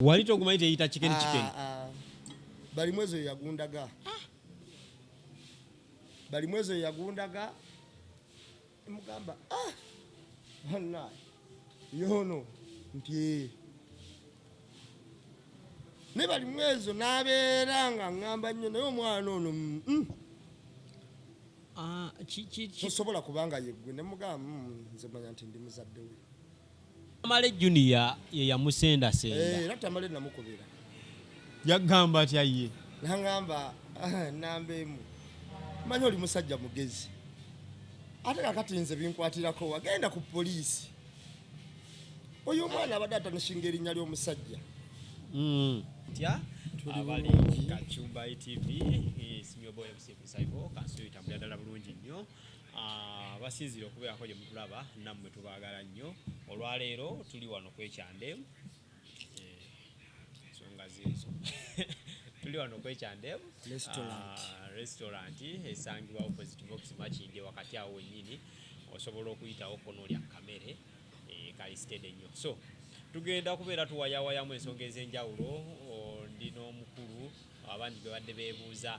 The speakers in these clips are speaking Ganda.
Walito kumaite yita chicken. Balimwezo yagundaga. Balimwezo yagundaga. Mugamba bana yono nti ne Balimwezo nabeeranga ngamba nnyo naye omwana ono sobola kubanga yeggwe ne mugamba nze manya nti ndi muzadde we. Amale Junior ye yamusenda senda. Era Tamale namukubira. Yagamba atya ye. Nangamba nambeemu. Manyi oli musajja mugezi. Ate kakati nze binkwatirako wagenda ku poliisi. Oyo omwana abadde atanishinga erinnya ly'omusajja. Tya abali Kachumba TV simyo boya busaibo kanso itambula dala bulungi nnyo. Basinzira okubeerako gye mutulaba nammwe tubaagala nnyo. Olwaleero tuli wano kwekyande ensonga zizo tuli wano kwekyande restaurant esangibwa opposite box Makindye wakati awo wennyini osobola okuyitawo konoolya kamere kalisitede nnyo. So tugenda kubeera tuwayawayamu ensonga ez'enjawulo. Ndino omukulu abandi be badde beebuuza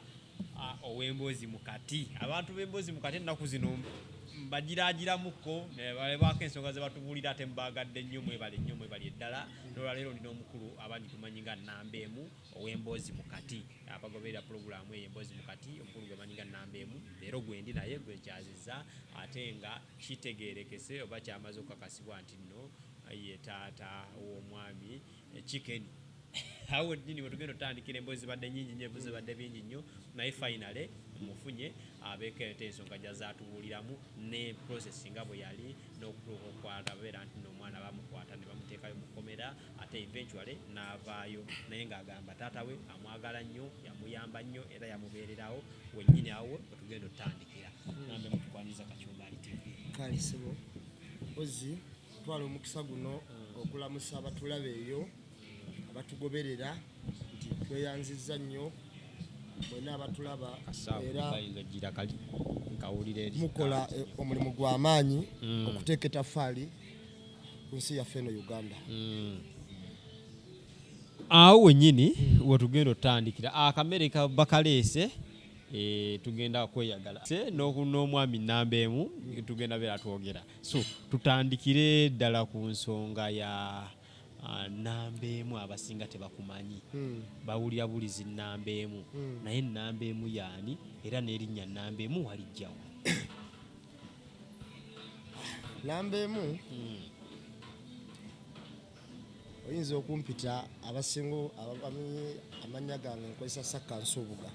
ow'emboozi mukati. Abantu b'emboozi mukati ennaku zino bagiraagiramuko ne balebako ensonga ze batubuulira ate mbaagadde nnyo mwebale eddala. Olwaleero ndina omukulu abandi tumanyi nga Nambeemu ow'emboozi mukati abagoberera pulogulaamu ey'emboozi mukati. Omukulu gwe manyi nga Nambeemu leero gwendi naye gwe kyazizza ate nga kitegeerekese oba kyamaze okukakasibwa nti nno ye taata w'omwami chicken. Awo nnyini bwe tugenda otandikira emboozi badde nnyingi nnyo embuzi badde bingi nnyo naye finale mufunye abeekeeta ensonga gy'azaatubuuliramu ne process nga bwe yali n'okutuuka okukwata babeera nti n'omwana bamukwata ne bamuteekayo mu kkomera ate eventually n'avaayo naye ng'agamba taata we amwagala nnyo yamuyamba nnyo era yamubeererawo wennyini awo bwe tugenda otandikira. Nambe mutukwaniza Kachumba TV. Kale sebo ozi twala omukisa guno okulamusa abatulaba eyo abatugoberera nti tweyanzizza nnyo mwena abatulaba era mukola omulimu gw'amaanyi okuteeka ettaffaali ku nsi yaffe eno Uganda. Awo wennyini wetugenda otandikira akamere bakaleese tugenda kweyagala n'omwami Nambeemu tugenda beera twogera. So tutandikire ddala ku nsonga ya Nambeemu abasinga tebakumanyi bawulira bulizi Nambeemu naye Nambeemu yaani era n'erinnya Nambeemu walijjawo. Nambeemu oyinza okumpita abasinga amannya gange nkozesa Sakkansi Obuga.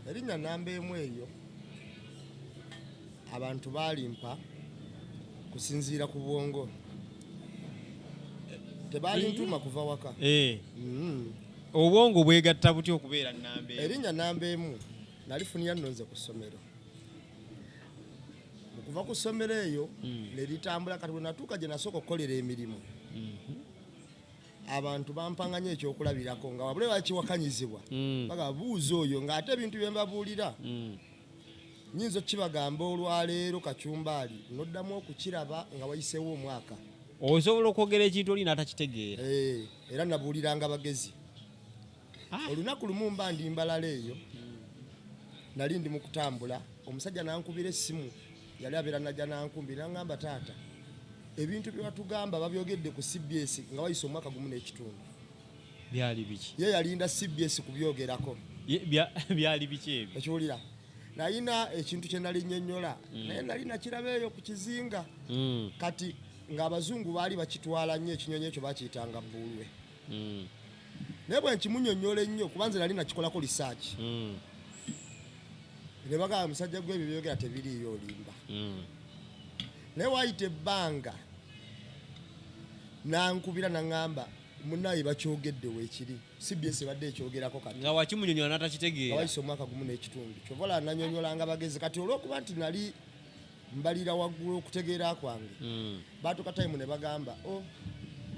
Erinnya Nambeemu eryo abantu baalimpa kusinziira ku bwongo. Tebalintuma kuva waka. Obwongo bwegatta butya okubeera Nambeemu? Erinnya Nambeemu nalifunira nno nze ku ssomero. Mu kuva ku ssomero eyo ne litambula kati bwe natuuka gye nasooka okukolera emirimu. Abantu bampanganya ekyokulabirako nga wabule bakiwakanyizibwa baga buuza oyo ng'ate ebintu bye mbabuulira nnyinza okukibagamba olwaleero Kachumbaali noddamu okukiraba nga wayiseewo omwaka. Osobola okwogera ekintu oli n'atakitegeera. Era nabuuliranga bagezi. Olunaku lumu mba ndi Mbalala eyo nali ndi mu kutambula omusajja nankubira essimu yali abeera najja nankumbira n'angamba taata ebintu bye batugamba babyogedde ku CBS nga wayise omwaka gumu n'ekitundu. Byali biki? Ye yalinda CBS kubyogerako. Byali biki ebyo? Ekiwulira nayina ekintu kye nali nnyonnyola naye nali nakiraba eyo ku kizinga kati ng'Abazungu baali bakitwala nnyo ekinyonyi ekyo bakiyitanga bbulwe. Naye bwe nkimunnyonnyola ennyo kuba nze nali nakikolako research. Ne bagamba omusajja gwe ebyo byogera tebiriiyo olimba. Naye waayita ebbanga nankubira naŋŋamba munnaye bakyogedde weekiri CBS badde ekyogerako kati. Nga wakimunnyonnyola n'atakitegeera. Nga wayise omwaka gumu n'ekitundu. Kyovala nanyonyolanga bagezi kati olw'okuba nti nali mbalira waggulu okutegeera kwange. Baatuka time ne bagamba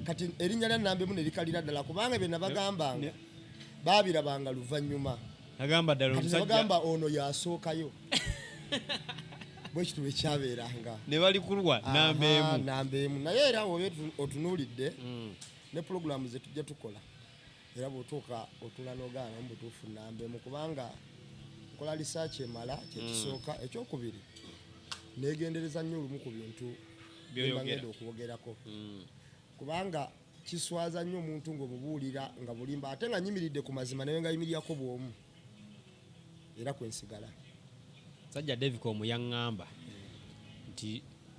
kati erinnya lya Nambeemu ne likalira ddala kubanga bye nabagambanga baabirabanga luvannyuma. Agamba ddala omusajja. Kati bagamba ono yaasookayo. bwe kitu ekyabeeranga ne bali kulwa namba emu naye era oyo otunuulidde ne pulogulaamu ze tujja tukola era bw'otuuka otula n'ogaana mu butuufu namba emu kubanga nkola lisaaki emala kyekisooka ekyokubiri neegendereza nnyo olumu ku bintu byengenda okubogerako kubanga kiswaza nnyo omuntu ng'omubuulira nga bulimba ate nga nyimiridde ku mazima naye nga yimirirako bw'omu era kwensigala sajja David omuyaŋŋamba nti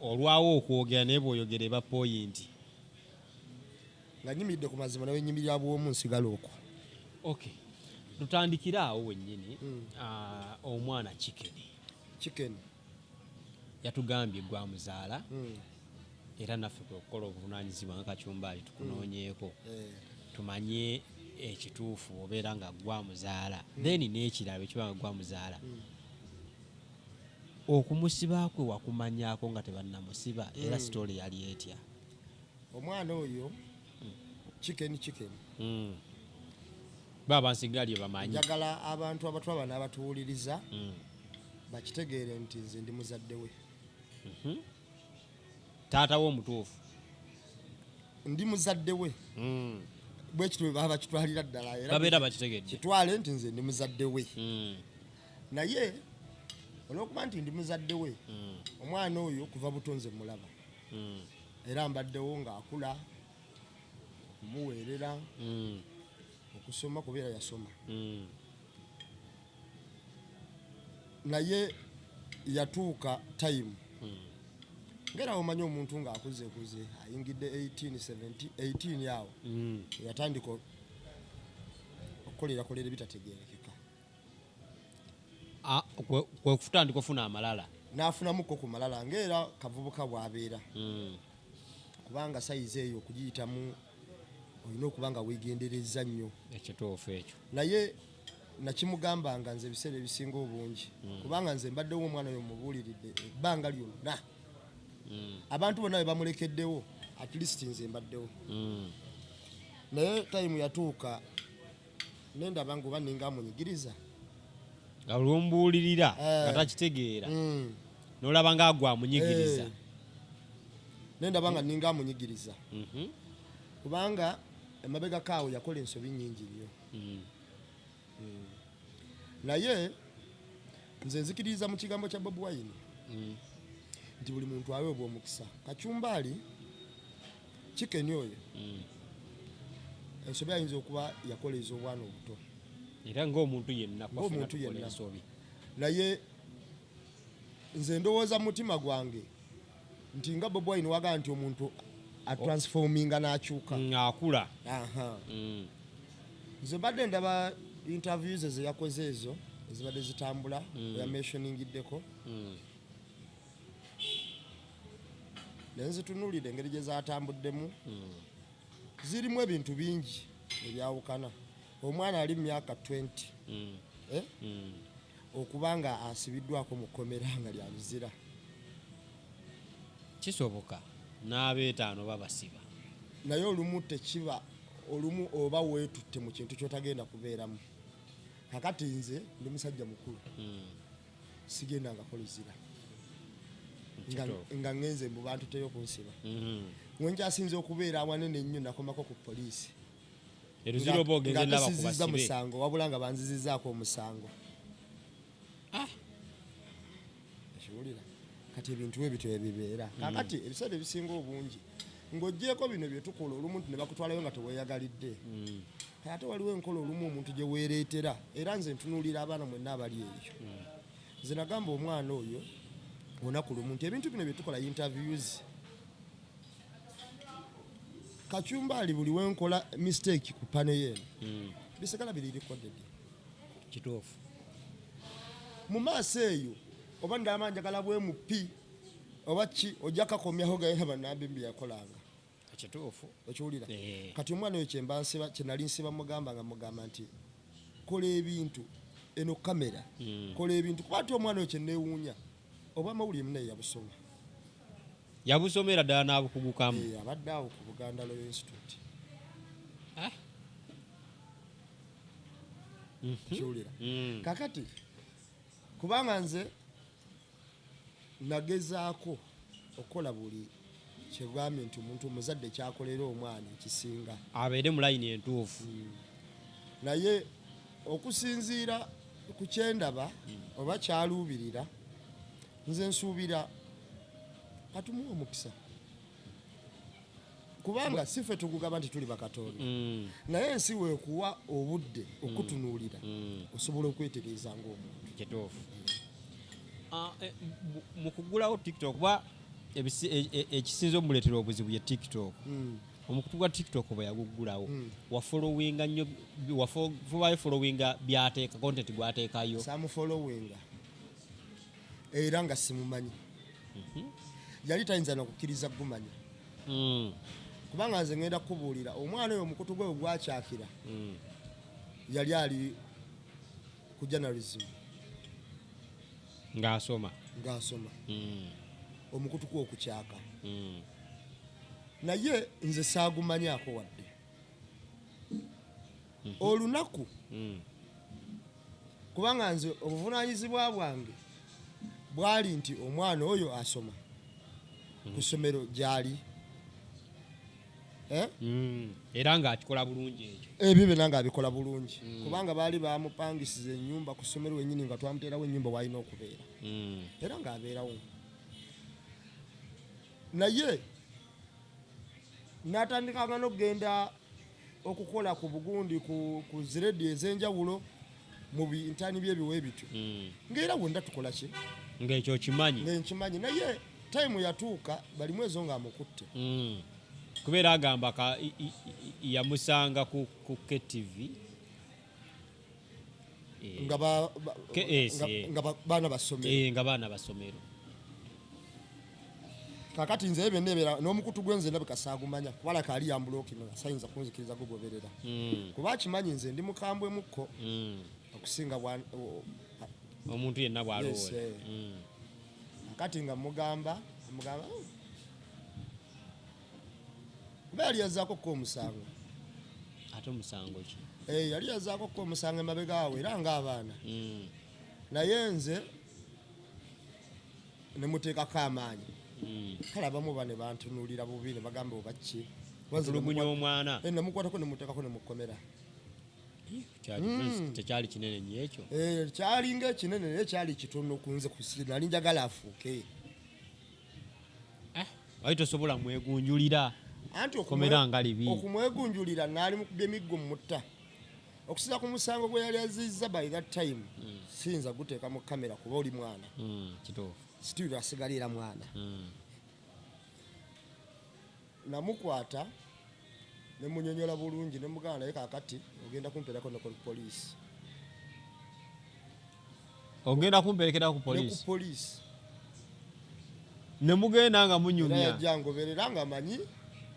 olwawo okwogera naye bw'oyogera eba poyinti nga nyimiridde ku mazima naye nyimirira bw'omu nsigala okwo. Okay, tutandikire awo wennyini. Omwana Chicken yatugambye gwa muzaala era naffe kwekola obuvunaanyizibwa nga Kacyumbaali tukunoonyeeko tumanye ekituufu obeera nga gwa muzaala then n'ekirala ekiba nga gwa muzaala okumusiba kwe wakumanyaako nga tebannamusiba era sitooli yali etya? Omwana oyo Chicken baba nsigali bamanyi njagala abantu abatwaba n'abatuwuliriza bakitegeere nti nze ndi muzadde we. taata wo omutuufu ndi muzadde we bwe kitu baba bakitwalira ddala era babeera bakitegedde kitwale nti nze ndi muzadde we naye olw'okuba nti ndi muzadde we omwana oyo kuva butonze mulaba era mbaddewo ng'akula okumuweerera okusoma kubeera yasoma naye yatuuka time ngera omanyi omuntu ng'akuze ayingidde 18 awo yatandika okukolera bitategeerekeka kwekutandika ofuna amalala n'afunamuko ku malala ng'era kavubuka bw'abeera kubanga sayizi eyo okugiyitamu olina okuba nga weegendereza nnyo ekituufu ekyo naye nakimugamba nga nze ebiseera ebisinga obungi kubanga nze mbaddewo omwana oyo mubuuliridde ebbanga lyonna abantu bonna be bamulekeddewo at least nze mbaddewo naye time yatuuka nendaba nga oba ninga amunyigiriza nga olwombuulirira nga takitegeera n'olaba nga agwa amunyigiriza nendaba nga ninga amunyigiriza kubanga emabega kaawo yakola ensobi nnyingi nnyo naye nze nzikiriza mu kigambo kya Bobi Wine nti buli muntu aweebwa omukisa. Kacyumbaali Chicken oyo ensobi ayinza okuba yakola ez'obwana obuto era ng'omuntu yenna ensobi naye nze ndowooza mu mutima gwange nti nga Bobi Wine wagaa nti omuntu atransforminga n'akyuka akula nze mbadde ndaba interviews ze yakoze ezo ezibadde zitambula yamentioningiddeko naye nzitunuulidde engeri gye zatambuddemu zirimu ebintu bingi ebyawukana. Omwana ali mu myaka 20 okuba nga asibiddwako mu kkomera nga lya luzira kisoboka n'abeetaano babasiba naye olumu tekiba olumu oba weetutte mu kintu kyotagenda kubeeramu. Kakati nze ndi musajja mukulu sigenda nga koluzira nga ngenze mu bantu teyo kunsiba wenkyasinze okubeera awanene ennyo nakomako ku poliisi eruziro bogenze ndaba kubasibe musango wabula nga banzizizaako omusango ekiwulira kati ebintu ebyo ebibeera kakati ebiseera ebisinga obungi ng'oggyeko bino byetukola olumu nti ne bakutwalayo nga teweeyagalidde ate waliwo enkola olumu omuntu gye weereetera era nze ntunuulira abaana mwenna abali eyo nze nagamba omwana oyo olunaku lumu nti ebintu bino byetukola interviews Kacyumbaali buli wenkola mistake ku pane yeeno bisigala biri recorded kituufu mu maaso eyo oba ndaba njagala bwe mupi oba ki ojja kakomyaho gaye bannambi byeyakolanga ekituufu okiwulira kati omwana oyo kye nali nsiba mugamba nti kola ebintu eno kamera kola ebintu kuba ati omwana oyo kye neewuunya oba amawulire munaye yabusoma yabusomera ddala n'abukugukamu abadde awo ku Buganda Law Institute kiwulira kakati kubanga nze nagezaako okola buli kyegambye nti omuntu omuzadde kyakolera omwana ekisinga abeere mu layini entuufu naye okusinziira ku kyendaba oba kyaluubirira nze nsuubira katumuwa omukisa kubanga sife tugugaba nti tuli bakatonda naye ensi weekuwa obudde okutunuulira osobola okwetereeza ng'omuntu kituufu mu kugulawo tiktok kuba ekisinza omuleetera obuzibu ye tiktok omukutu gwa tiktok bwe yaguggulawo wafolowinga nnyo wafubayo folowinga byateeka content gwateekayo samufolowinga era nga simumanyi yali tayinza nakukkiriza gumanya kubanga nze ngenda kukubuulira omwana oyo omukutu gwe ogwakyakira yali ali ku journalism ng'asoma omukutu gwe okukyaka naye nze saagumanyako wadde olunaku kubanga nze obuvunaanyizibwa bwange bwali nti omwana oyo asoma ku ssomero gyali era ng'akikola bulungi ekyo ebyo byonna ng'abikola bulungi kubanga baali bamupangisiza ennyumba ku ssomero wennyini nga twamuteerawo ennyumba w'alina okubeera era ng'abeerawo naye n'atandikanga n'okugenda okukola ku bugundi ku ziredi ez'enjawulo mu bintaani by'ebiwe bityo ng'era wenda tukola ki ng'ekyo nkimanyi naye tayimu yatuuka Balimwezo ng'amukutte kubeera agamba yamusanga ku KTV nga baana basomero kakati nze byonna ebeera n'omukutu gwenze ndabika saagumanya kubalaka ali yambuloki sayinza kunzikiriza gugoberera kuba akimanyi nze ndi mukambwe mukko okusinga omuntu yenna bw'alowoola kakati nga mugamba kuba yali yazzaako ko omusango ate omusango ki yali yazzaako ko omusango emabega awo era ng'abaana naye nze ne muteekako amaanyi kale abamu bane bantunuulira bubi ne bagamba obaki tulugunya omwana namukwatako ne muteekako ne mukomera tekyali kinene nnyo ekyo kyali ng'ekinene naye kyali kitono kunze nali njagala afuuke wali tosobola mwegunjulira anti komera nga libi okumwegunjulira naali mukubye emiggo mutta okusiza ku musango gwe yali azizza by that time siyinza guteeka mu kamera kuba oli mwana kituufu situdio asigalira mwana namukwata ne munyonyola bulungi ne muganda naye kakati ogenda kumpeerako ne ku poliisi ogenda kumperekera ku poliisi ne mugenda nga munyumya yajja ngoberera nga manyi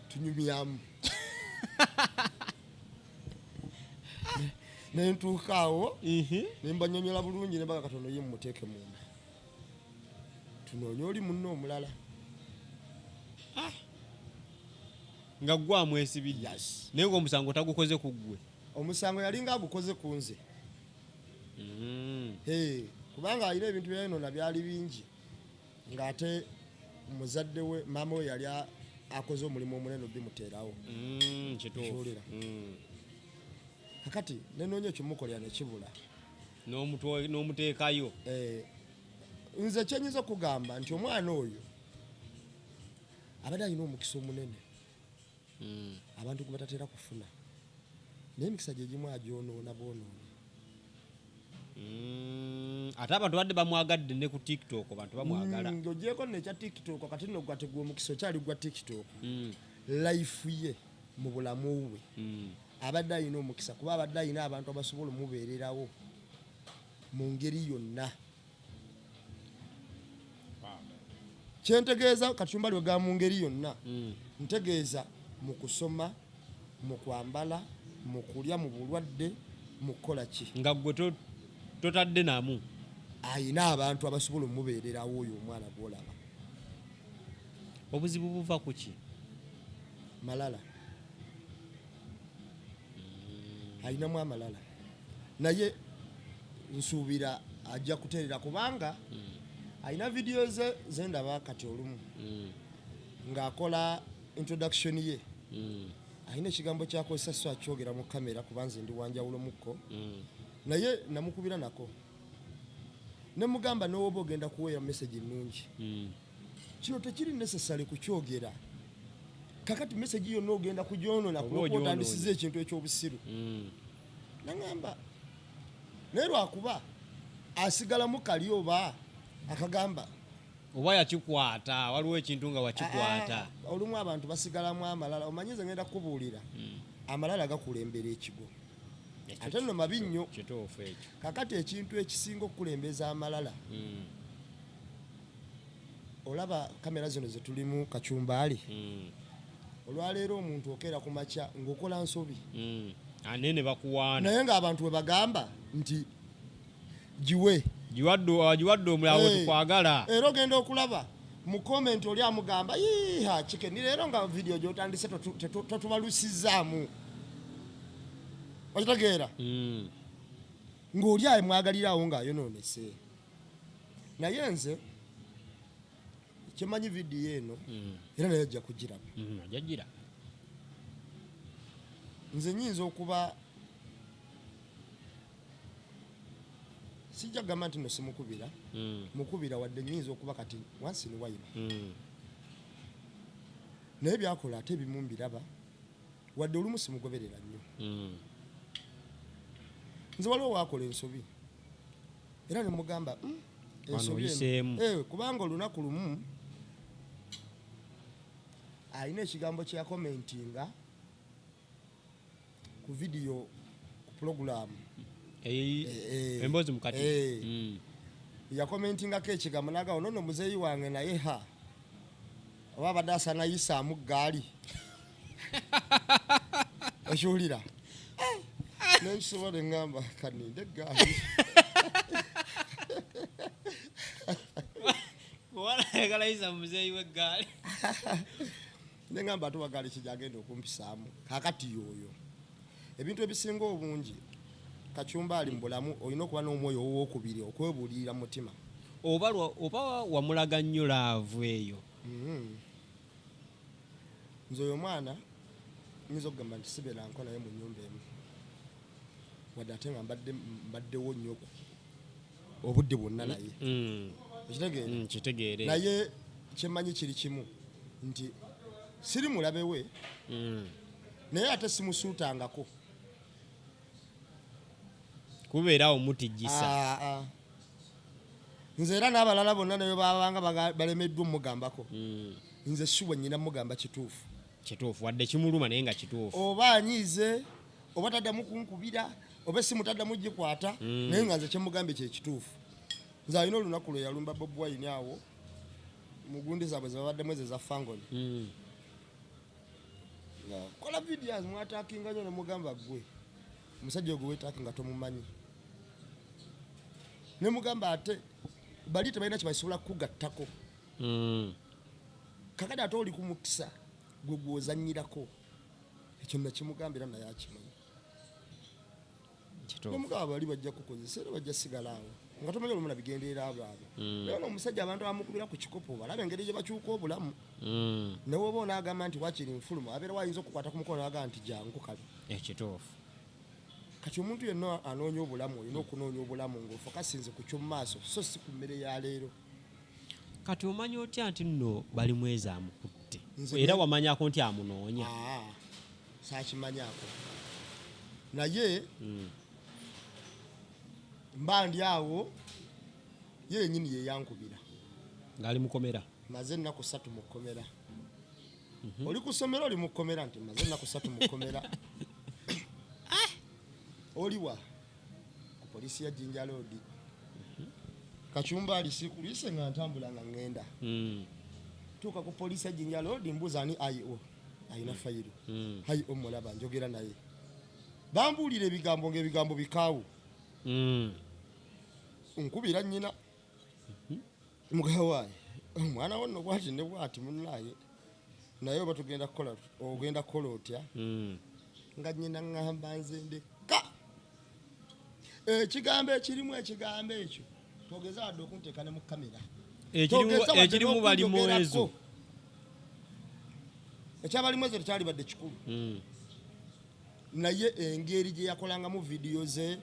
tunyumyamu nentuuka awo ne mbanyonyola bulungi ne baga katono ye mumuteeke munda tunoonya oli munno omulala nga gwe amwesibidde naye ng'omusango tagukoze ku ggwe omusango yali nga agukoze ku nze kubanga alina ebintu byayinona byali bingi ng'ate muzadde we maama we yali akoze omulimu omunene bimuteerawo kituulira kakati nenoonya ekimukolera nekibula n'omuteekayo nze kyenyinza okugamba nti omwana oyo abadde alina omukisa omunene abantu gwe batatera kufuna naye emikisa gye gimu agyonoona bwonoona ate abantu badde bamwagadde ne ku tiktok abantu bamwagala ng'ogyeko nekya tiktok kati nno gwategwa omukisa okyali gwa tiktok life ye mu bulamu bwe abadde alina omukisa kuba abadde alina abantu abasobola omubeererawo mu ngeri yonna kyentegeeza kacumbali wegaba mu ngeri yonna ntegeeza mu kusoma mu kwambala mu kulya mu bulwadde mu kukola ki nga gwe totadde namu ayina abantu abasobola omubeererawo oyo omwana gwolaba obuzibu buva ku ki malala ayinamu amalala naye nsuubira ajja kuteerera kubanga Alina video ze ndaba kati olumu ng'akola introduction ye. Alina ekigambo kyakozesa so akyogera mu kamera kubanze ndi wanjawulo mukko. Naye namukubira nako. Ne mugamba n'oba ogenda kuweera message ennungi. Kino tekiri necessary kukyogera. Kakati message yonna ogenda kugyonoona kuba otandisiza ekintu ekyobusiru. Nangamba naye lwakuba asigalamu kali oba akagamba oba yakikwata waliwo ekintu nga wakikwata. Olumu abantu basigalamu amalala omanyize ngenda kubuulira amalala gakulembera ekigo ate nno mabi nnyo. Kituufu ekyo. Kakati ekintu ekisinga okukulembeza amalala olaba kamera zino zetulimu Kacumbaali. Olwaleero omuntu okeera ku makya ng'okola nsobi anene bakuwaana naye ng'abantu bwe bagamba nti giwadde omulawo tukwagala. Era ogenda okulaba mu comment oli amugamba yiha kikeni leero nga video gy'otandise totubalusizaamu. Okitegeera ng'oli ayo mwagalirawo ng'ayonoonese. Naye nze kimanyi vidiyo eno era naye ajja kugiraba. Ajja. Nze nyinza okuba sijja gamba nti no simukubira mukubira wadde nyinza okuba kati wansi ni wayiba naye byakola ate ebimu mbiraba wadde olumu simugoberera nnyo. Nze waliwo waakola ensobi era ne mugamba ensobi kubanga olunaku lumu alina ekigambo kya commentinga ku vidiyo ku puroguramu emboozi mukati yakomentingako ekigambo nagawo nono muzeeyi wange naye oba abadde asanayisaamu gaali okiwulira nenkisobola eŋŋamba kaninde egaali walaagalayisa muzeeyi w'eggaali neŋŋamba ate wagaali kijagenda okumpisaamu kakati yoyo ebintu ebisinga obungi Kacumbaali mu bulamu olina okuba n'omwoyo owokubiri okwebuulirira mu mutima oba wamulaga nnyo laavu eyo. Nze oyo mwana nyinza okugamba nti sibeeranko naye mu nnyumba emu wadde ate nga mbaddewo nnyo obudde bwonna naye kitegeere naye kyemmanyi kiri kimu nti siri mulabe we naye ate simusuutangako kubeerawo mutijjisa. Nze era n'abalala bonna naye babanga balemeddwa omugambako nze ssuwa nnyina mugamba kituufu wadde kimuluma naye nga kituufu oba anyiize oba taddamu kunkubira oba essimu taddamu gikwata naye nga nze kyemugambye kye kituufu. Nze alina olunaku lwe yalumba Bobi Wine awo mu gundi zaabwe ze babaddemu ezo za fangoni kola videos mwataakinga nnyo ne mugamba ggwe omusajja ogwo weetaakinga tomumanyi ne mugamba ate bali tebalina kye basobola kukugattako kakati ate oli ku mukisa gwe gw'ozannyirako ekyo nakimugambira naye akimanyi nomugamba bali bajja kukozesa era bajja sigala awo nga tomanyi olumu nabigenderera abwabo naye n'omusajja abantu abamukubira ku kikopo balaba engeri gye bakyuka obulamu ne woba onaagamba nti wakiri nfulumu abeera wayinza okukwata ku mukono naagamba nti jangu kale ekituufu. Kati omuntu yenna anoonya obulamu olina okunoonya obulamu ng'ofokasinze ku ky'omu maaso so si ku mmere ya leero. Kati omanyi otya nti nno Balimwezo amukutte era wamanyako nti amunoonya? Saakimanyako naye mba ndi awo ye yennyini ye yankubira ng'ali mukomera. Maze ennaku 3 mu kkomera. Oli ku ssomero oli mu kkomera nti maze ennaku 3 mu kkomera. Oliwa ku polisi ya Jinja Road Kacumbaali sikulise nga ntambula nga ngenda tuuka ku polisi ya Jinja Road mbuuza ani IO ayina fayiro IO mulaba njogera naye bambuulira ebigambo ng'ebigambo bikaawu nkubira nnyina mugawaye omwana wo nno bwati ne bwati munnaye naye oba ogenda kukola otya nga nnyina ŋŋamba nze ndekka ekigambo ekirimu ekigambo ekyo togeza wadde okunteeka ne mu kamera ekirimu Balimwezo ekyabalimwezo tekyali badde kikulu naye engeri gye yakolangamu vidiyo ze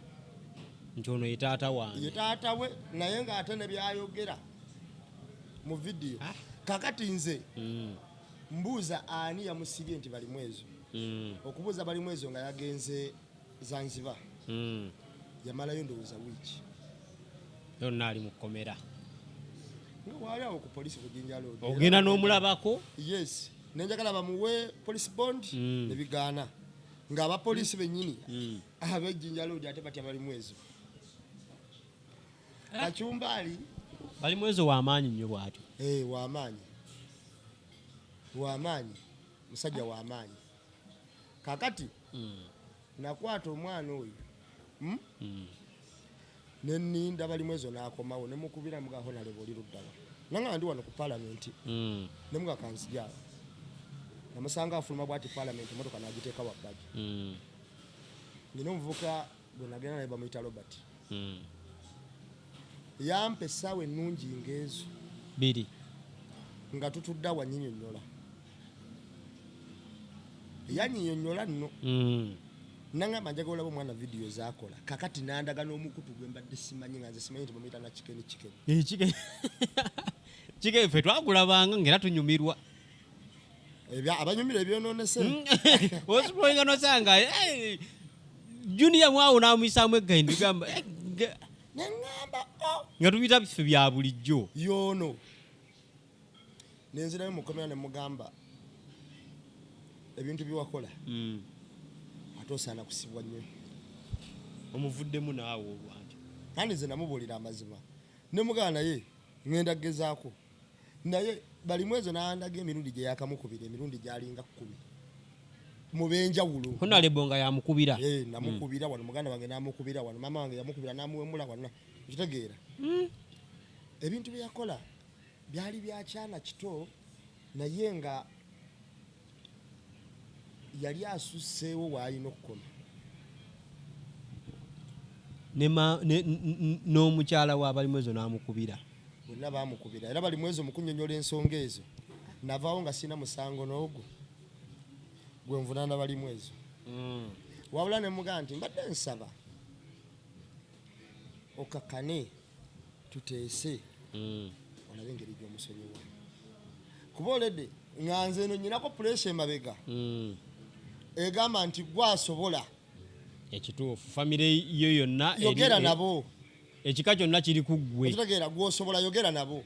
nti ono ye taata wange ye taata we naye ng'ate ne byayogera mu vidiyo kakati nze mbuuza ani yamusibye nti Balimwezo okubuuza Balimwezo nga yagenze Zanzibar yamalayo ndowooza wiiki yonna ali mu kkomera nga wali awo ku polisi ku Jinja Road ogenda n'omulabako yes nenjagala bamuwe police bond ne bigaana ng'abapoliisi bennyini ab'Ejjinja Road ate batya Balimwezo Kacumbaali Balimwezo w'amaanyi nnyo bw'atyo w'amaanyi musajja w'amaanyi kakati nakwata omwana oyo nenninda Balimwezo n'akomawo nemukubira mugaho naleba oli luddala nanga ndi wano ku palamenti nemuga kansijaala namusanga afuluma bwati palamenti emotoka n'agiteeka wabbali ngina omuvubuka gwe nagenda naye bamuyita Robert yampa essaawa ennungi ng'ezo biri nga tutudde awanyinyonnyola yanyinyonnyola nno nangamba njagala olaba omwana vidiyo zaakola kakati nandaga n'omukutu gwe mbadde simanyi nga nze simanyi nti bamuyita na chikeni chikeni ffe twagulabanga ng'era tunyumirwa abanyumira ebyonoonese osipolinga nosanga junior mwawo n'amuyisaamu eggaindi gamba nengamba nga tubita biffe bya bulijjo yoono nenzirayo mukomera nemugamba ebintu byewakola ate osaana kusibwa nnyo omuvuddemu naawe olwanti kandi nze namubuulira amazima nemugamba naye ŋŋenda kugezaako naye Balimwezo n'andaga emirundi gye yakamukubira emirundi gyalinga 10 mu benjawulo honalebo nga yamukubira namukubira wano muganda wange namukubira wano mama wange yamukubira namuwemula wano kitegeera ebintu bye yakola byali byakyana kito naye nga yali asusseewo w'alina okukoma n'omukyala wa Balimwezo n'amukubira bonna baamukubira era Balimwezo mu kunnyonnyola ensonga ezo navaawo nga sina musango n'ogwo gwe nvunaana Balimwezo wabula ne mugamba nti mbadde nsaba okakkane tuteese olabe engeri gy'omusonyiwa kuba oledde nga nze eno nyinako puleesa emabega egamba nti gwasobola ekituufu famire yo yonna yogera nabo ekika kyonna kiri ku ggwe ekitegeera gwosobola yogera nabo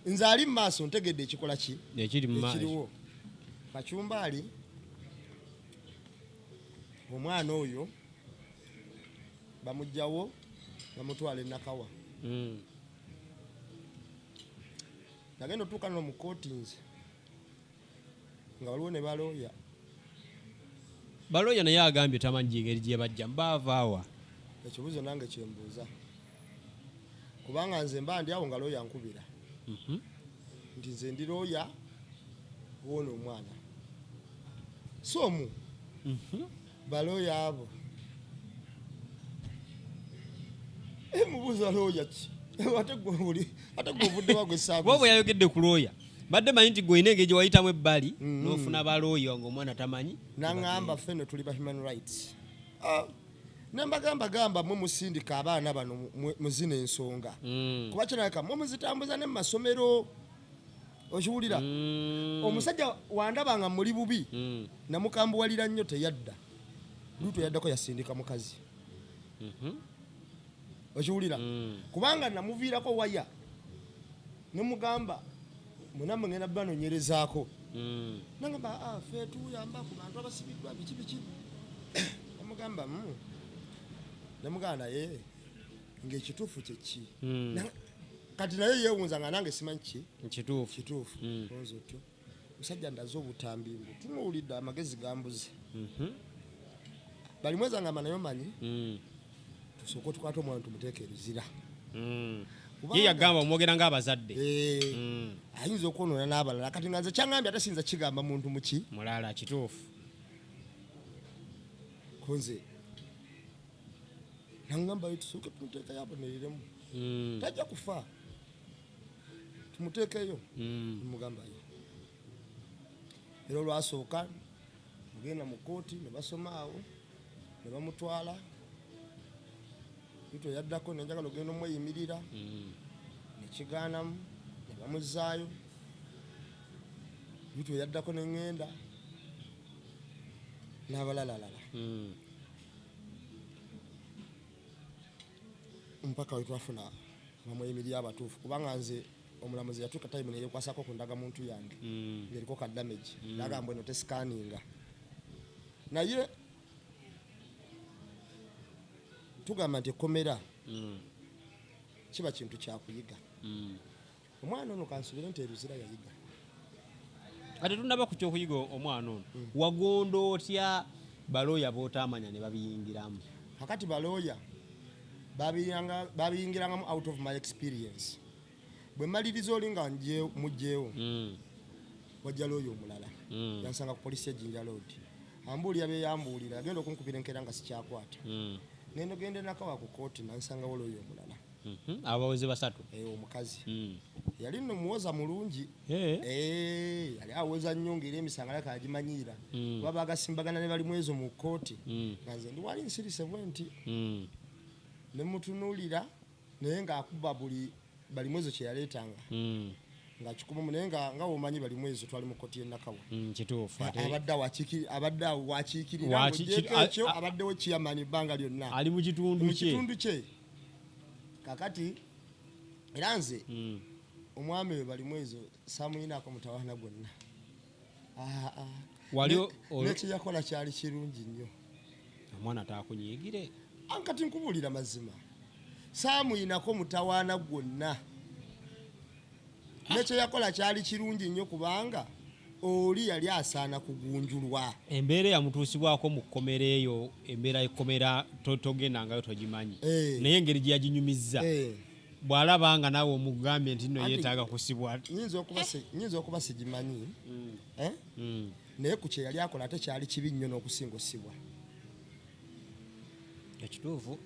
nze ali mu maaso ntegedde ekikola ki ekiriwo Kacumbaali omwana oyo bamugjawo bamutwala enakawa nagenda otuuka no mu kooti nze nga waliwo ne balooya naye agambye tamanyi engeri gye bajja mbaavaawa ekibuzo nange kyembuuza kubanga nze mba ndi awo nga looya nkubira nti nze ndi looya Wuuno omwana somu balooya abo mubuuza looya ki ate gwe ovudde wagwe saabu bwe yayogedde ku looya badde manyi nti gweyina engeri gye wayitamu ebbali n'ofuna balooya ng'omwana tamanyi naŋŋamba ffenno tuli ba human rights nembagamba mwe musindika abaana bano muzina ensonga kuba kinaka mwe muzitambuza ne mu masomero okiwulira omusajja wandabanga muli bubi namukambuwalira nnyo teyadda luto yaddako yasindika mukazi okiwulira kubanga namuviirako waya nemugamba munamwe ngenda banonyerezaako nagamba ffe tuyamba ku bantu abasibiddwa biki namugamba namugamba naye ng'ekituufu kyeki kati naye yeewunza nga nange simanyi kituufu ozo otyo musajja ndaze obutambi mbu tumuwulidde amagezi gambuze Balimwezo ngamba naye omanyi tusooka tukwata omwana tumuteeka ebizira ye yagamba omwogera ng'abazadde ayinza okwonoona n'abalala kati nga nze kyangambye ate siyinza kigamba muntu muki mulala kituufu konze nangamba tusooke tumuteeka yabonereremu tajja kufa tumuteekeyo mugambayo era olwasooka mugenda mu kooti ne basoma awo ne bamutwala bityo yaddako nenjagala ogenda omweyimirira nekigaanamu ne bamuzaayo bityo yaddako neŋŋenda n'abalalalala mpaka wetwafuna bamweyimirira abatuufu kubanga nze omulamuzi yatuuka tayimu neyekwasako ku ndagamuntu yange ng'eriko ka damage nagamba eno tesikaninga naye tugamba nti ekkomera kiba kintu kyakuyiga omwana ono kansubire nti eruzira yayiga ate tunaba ku kyokuyiga omwana ono wagonda otya balooya bootamanya ne babiyingiramu kakati balooya babiyingirangamu out of my experience bwe maliriza oli nga mugjeewo wajja looya omulala yansanga ku polisi ejinja road ambuulira beyambuulira agenda okunkubira enkeera nga sikyakwata neno gende nakawa ku kooti nansangawo looya omulala abaweze basatu omukazi yali nno muwoza mulungi yali awoza nnyo ng'era emisango alaka agimanyiira kuba bagasimbagana ne Balimwezo mu kooti nga nze ndi wali nsirise bwenti ne mutunuulira naye ng'akuba buli Balimwezo kye yaleetanga ng'akikumamu naye nga womanyi Balimwezo twali mu kooti y'Ennakawa kituufu abadde awo wakiikirira ekyo abaddewo kiyamani ebbanga lyonna ali mu kitundu kye kakati era nze omwami we Balimwezo samuyinako mutawaana gwonna nekiyakola kyali kirungi nnyo omwana taakunyiigire ankati nkubuulira mazima samuyinako mutawaana gwonna nekyeyakola kyali kirungi nnyo kubanga oli yali asaana kugunjulwa embeera yamutuusibwako mu kkomera eyo embeera y'ekkomera togendangayo togimanyi naye engeri gye yaginyumizza bw'alaba nga naawe omugambye nti nno yeetaaga kusibwa nyinza okuba sigimanyi naye ku kye yali akola ate kyali kibi nnyo n'okusinga osibwa ekituufu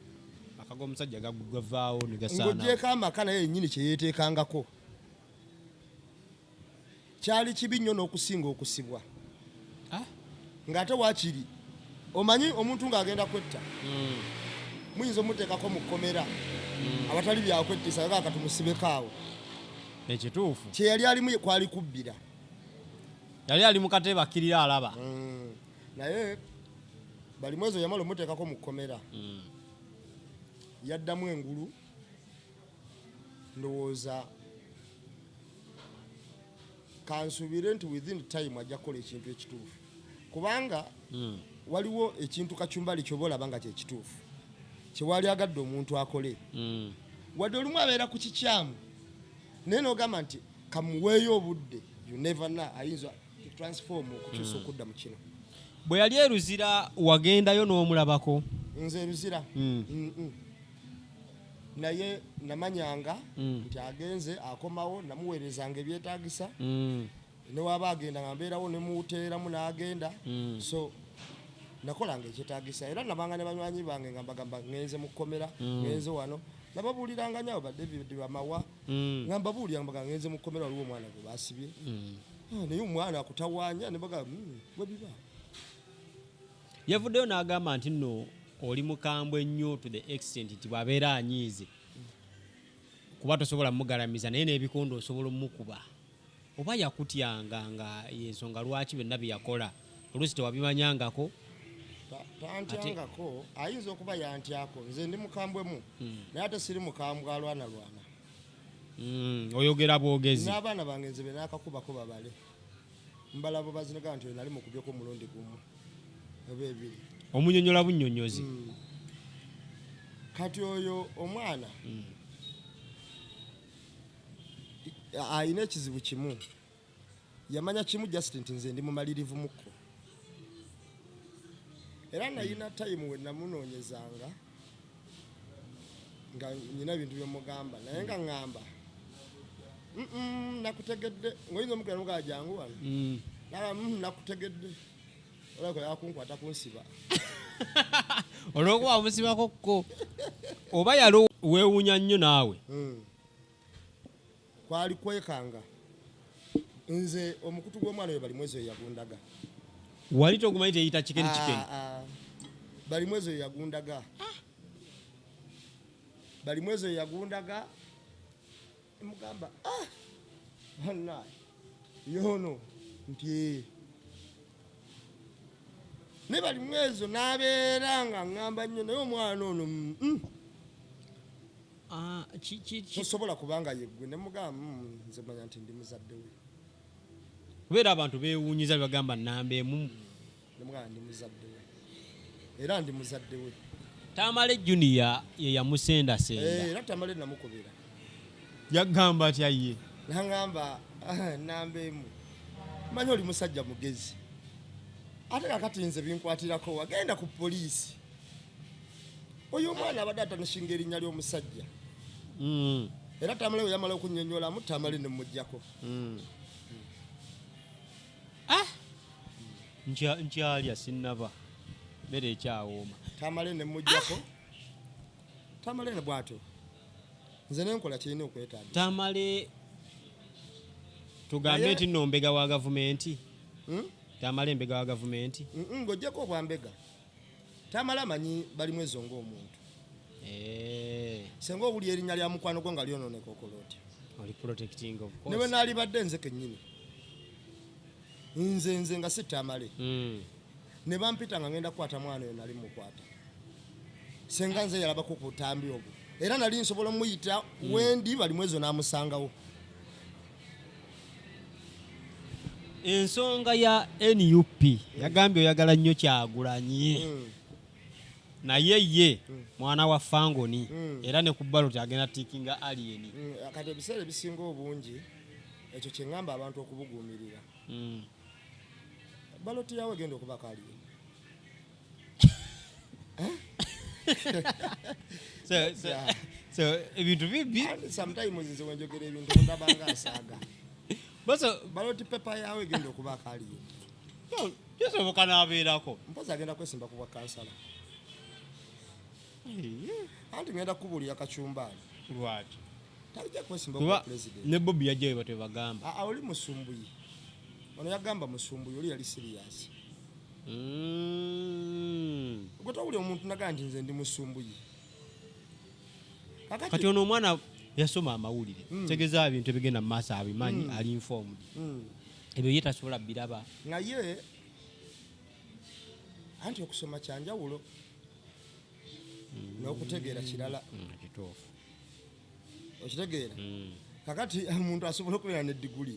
akaga omusajja gavaawo ne gasaana ng'ogyeko amaka naye yennyini kye yeeteekangako kyali kibi nnyo n'okusinga okusibwa ng'ate waakiri omanyi omuntu ng'agenda kwetta muyinza omuteekako mu kkomera abatali byakwettisa kaka tumusibeko awo ekituufu kye yali alimu kwali kubbira yali ali mu katebe akkirira alaba naye Balimwezo yamala omuteekako mu kkomera yaddamu engulu ndowooza kansubire nti within time ajja kukola ekintu ekituufu kubanga waliwo ekintu kacumbali kyoba olaba nga kyekituufu kyewali agadde omuntu akole wadde olumu abeera ku kikyamu naye n'ogamba nti kamuweeyo obudde you never know ayinza transform okukyusa okudda mu kino bwe yali eruzira wagendayo n'omulabako nze eruzira naye namanyanga nti agenze akomawo namuweerezanga ebyetaagisa newaba agenda nga mbeerawo nemuteeramu n'agenda so nakolanga ekyetaagisa era nabanga ne banywanyi bange nga mbagamba ngenze mu kkomera ngenze wano nababuuliranga nyawo David bamawa nga mbabuulira mbaga ngenze mu kkomera waliwo omwana gwe basibye naye omwana akutawaanya ne baga bwe biba yavuddeyo n'agamba nti nno oli mukambwe nnyo to the extent nti bw'abeera anyiize kuba tosobola mugalamiza naye n'ebikondo osobola omukuba oba yakutyanga nga yensonga lwaki byonna byeyakola oluusi tewabimanyangako tantyangako ayinza okuba yantyako nze ndi mukambwemu naye ate siri mukambwe alwanalwana oyogera bwogezi n'abaana bange nze benakakubako babale mbalabo bazinaga nti nali mukubyeko omulundi gumu oba ebiri omunyonyola bunnyonnyozi kati oyo omwana ayina ekizibu kimu yamanya kimu just nti nze ndi mumalirivu mukko era nayina tayimu we namunoonyezanga nga nyina ebintu byomugamba naye nga ŋŋamba nakutegedde ng'oyinza omugera mugaa jangu wano nakutegedde olako yakunkwata kunsiba olwokuba wamusibako kko oba yali weewuunya nnyo naawe twali kwekanga nze omukutu gw'omwana we Balimwezo yagundaga wali togumanyi teyita chicken Balimwezo yagundaga Balimwezo yagundaga mugamba bana yono nti ne Balimwezo nabeera nga ngamba nnyo naye omwana ono tosobola kubanga yeggwe ne mugamba nze manya nti ndi muzadde we kubeera abantu beewuunyiza bagamba nnamba emu ne mugamba ndi muzadde we era ndi muzadde we Tamale Junior ye yamusendasenda era Tamale namukubira yagamba atya ye nangamba nnamba emu manyi oli musajja mugezi ate kakati nze binkwatirako wagenda ku poliisi oyo omwana abadde atanishinga erinnya ly'omusajja era Tamale we yamala okunnyonnyolamu Tamale ne mujjako nkyalya sinnaba mmere ekyawooma Tamale ne mujjako Tamale ne bwato nze nenkola kirina okwetaaga Tamale tugambe nti nno mbega wa gavumenti Tamale embega wa gavumenti ng'ojjako obwambega Tamale amanyi Balimwezo ng'omuntu senga obuli erinnya lya mukwano gwo nga lyonooneka okola otya oli protecting of course ne bwe naalibadde nze kennyini nze nga si Tamale ne bampita nga ngenda kukwata mwana oyo nali mukwata senga nze yalabako ku butambi obwo era nali nsobola omuyita wendi Balimwezo n'amusangawo ensonga ya NUP yagambye oyagala nnyo Kyagulanyi naye ye mwana wa Fangoni era ne ku ballot agenda tikinga alien kati ebiseera ebisinga obungi ekyo kye ngamba abantu okubuguumirira baloti yawe genda okubaka alien so ebintu bibi sometimes nze wenjogera ebintu ndabanga asaaga basa baloti pepa yawe genda okubaka alien kisoboka n'abeerako mpozi agenda kwesimba ku bwakansala anti ngenda kubuulira Kacumbaali lwaki tajja kwesimba ku president ne Bobi yajjayo batwe bagamba oli musumbuyi ono yagamba musumbuyi oli yali serious gwe tawuli omuntu nagaa nti nze ndi musumbuyi kati ono omwana yasoma amawulire tegeza ebintu ebigenda mu maaso abimanyi ali informed ebyo ye tasobola biraba naye anti okusoma kyanjawulo n'okutegeera kirala kituufu okitegeera kakati omuntu asobola okubeera ne diguli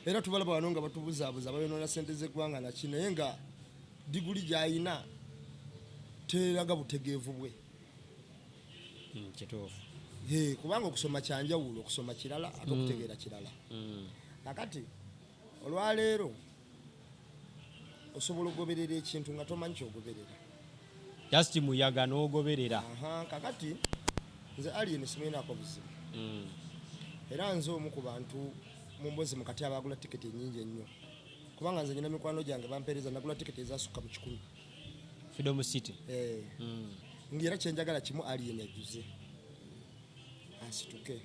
era tubalaba wano nga batubuzaabuza bayonoona ssente z'eggwanga naki naye nga diguli gy'ayina teraga butegeevu bwe kituufu kubanga okusoma kyanjawulo okusoma kirala ate okutegeera kirala kakati olwaleero osobola okugoberera ekintu nga tomanyi kyogoberera just muyaga n'ogoberera kakati nze alien simuyinako buzibu era nze omu ku bantu mumbozi mukati abagula tiketi nyingi ennyo kubanga nze nyina mikwano gyange bampeereza nagula tiketi ezasukka mu 100 Freedom City ngera kyenjagala kimu alien yajuze asituke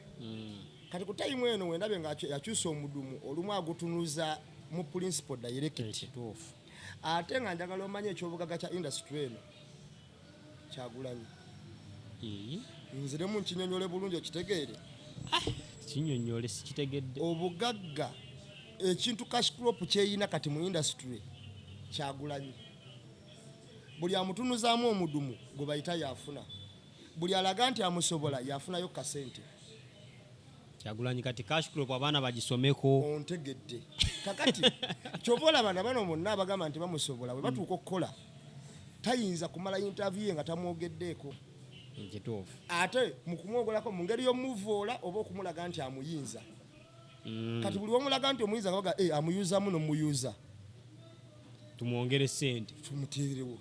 kati ku time eno wendabe nga yakyusa omudumu olumu agutunuza mu principal direct ate nga njagala omanye ekyobugaga kya industry eno Kyagulanyi nziremu nkinyonyole bulungi okitegeere kinyonyole sikitegedde obugagga ekintu cash crop kyeyina kati mu industry Kyagulanyi buli amutunuzaamu omudumu gwe bayita yafuna buli alaga nti amusobola yafunayo kasente Kyagulanyi kati cash crop abaana bagisomeko ontegedde kakati kyobola bana bano bonna abagamba nti bamusobola bwe batuuka okukola tayinza kumala interview nga tamwogeddeeko kituufu ate mu kumwogolako mu ngeri y'omuvoola oba okumulaga nti amuyinza kati buli wamulaga nti omuyinza kabaga amuyuza muno muyuza tumwongere ssente tumuteerewo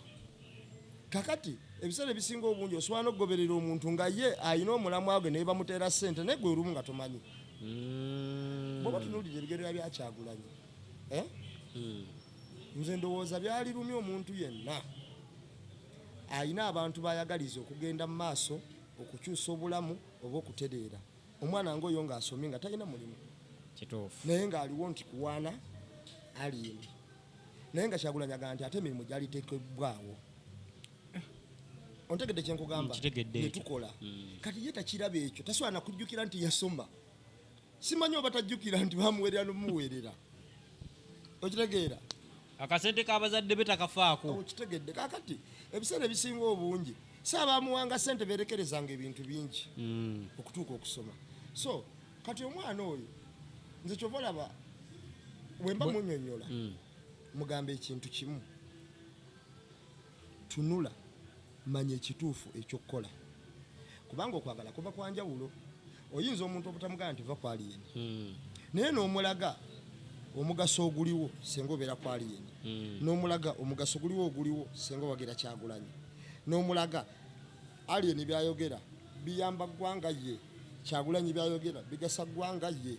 kakati ebiseera ebisinga obungi osobola n'okugoberera omuntu nga ye ayina omulamu agwe naye bamuteera ssente naye gwe olumu nga tomanyi bwoba tunuulira ebigerera bya Kyagulanyi nze ndowooza byalirumya omuntu yenna ayina abantu bayagaliza okugenda mu maaso okukyusa obulamu oba okutereera omwana ngoyo nga asomye nga talina mulimu kituufu naye ng'aliwo nti kuwaana aliini naye nga Kyagulanyi nti ate emirimu gyali teekebwawo ontegedde kyenkugamba netukola kati ye takiraba ekyo tasobola nakujjukira nti yasoma simanyi oba tajjukira nti bamuweerera nomuweerera okitegeera akasente k'abazadde be takafaako okitegedde kakati ebiseera ebisinga obungi saabamuwanga sente berekerezanga ebintu bingi okutuuka okusoma so kati omwana oyo nze kyova olaba wemba munyonyola mugamba ekintu kimu tunula manya ekituufu ekyokukola kubanga okwagala kuva kwa njawulo oyinza omuntu obutamugamba nti va kwali yeni naye n'omulaga omugaso oguliwo senga obeera kwali yeni n'omulaga omugaso oguliwo senga wagira Kyagulanyi n'omulaga aliyeni byayogera biyamba ggwanga ye Kyagulanyi byayogera bigasa ggwanga ye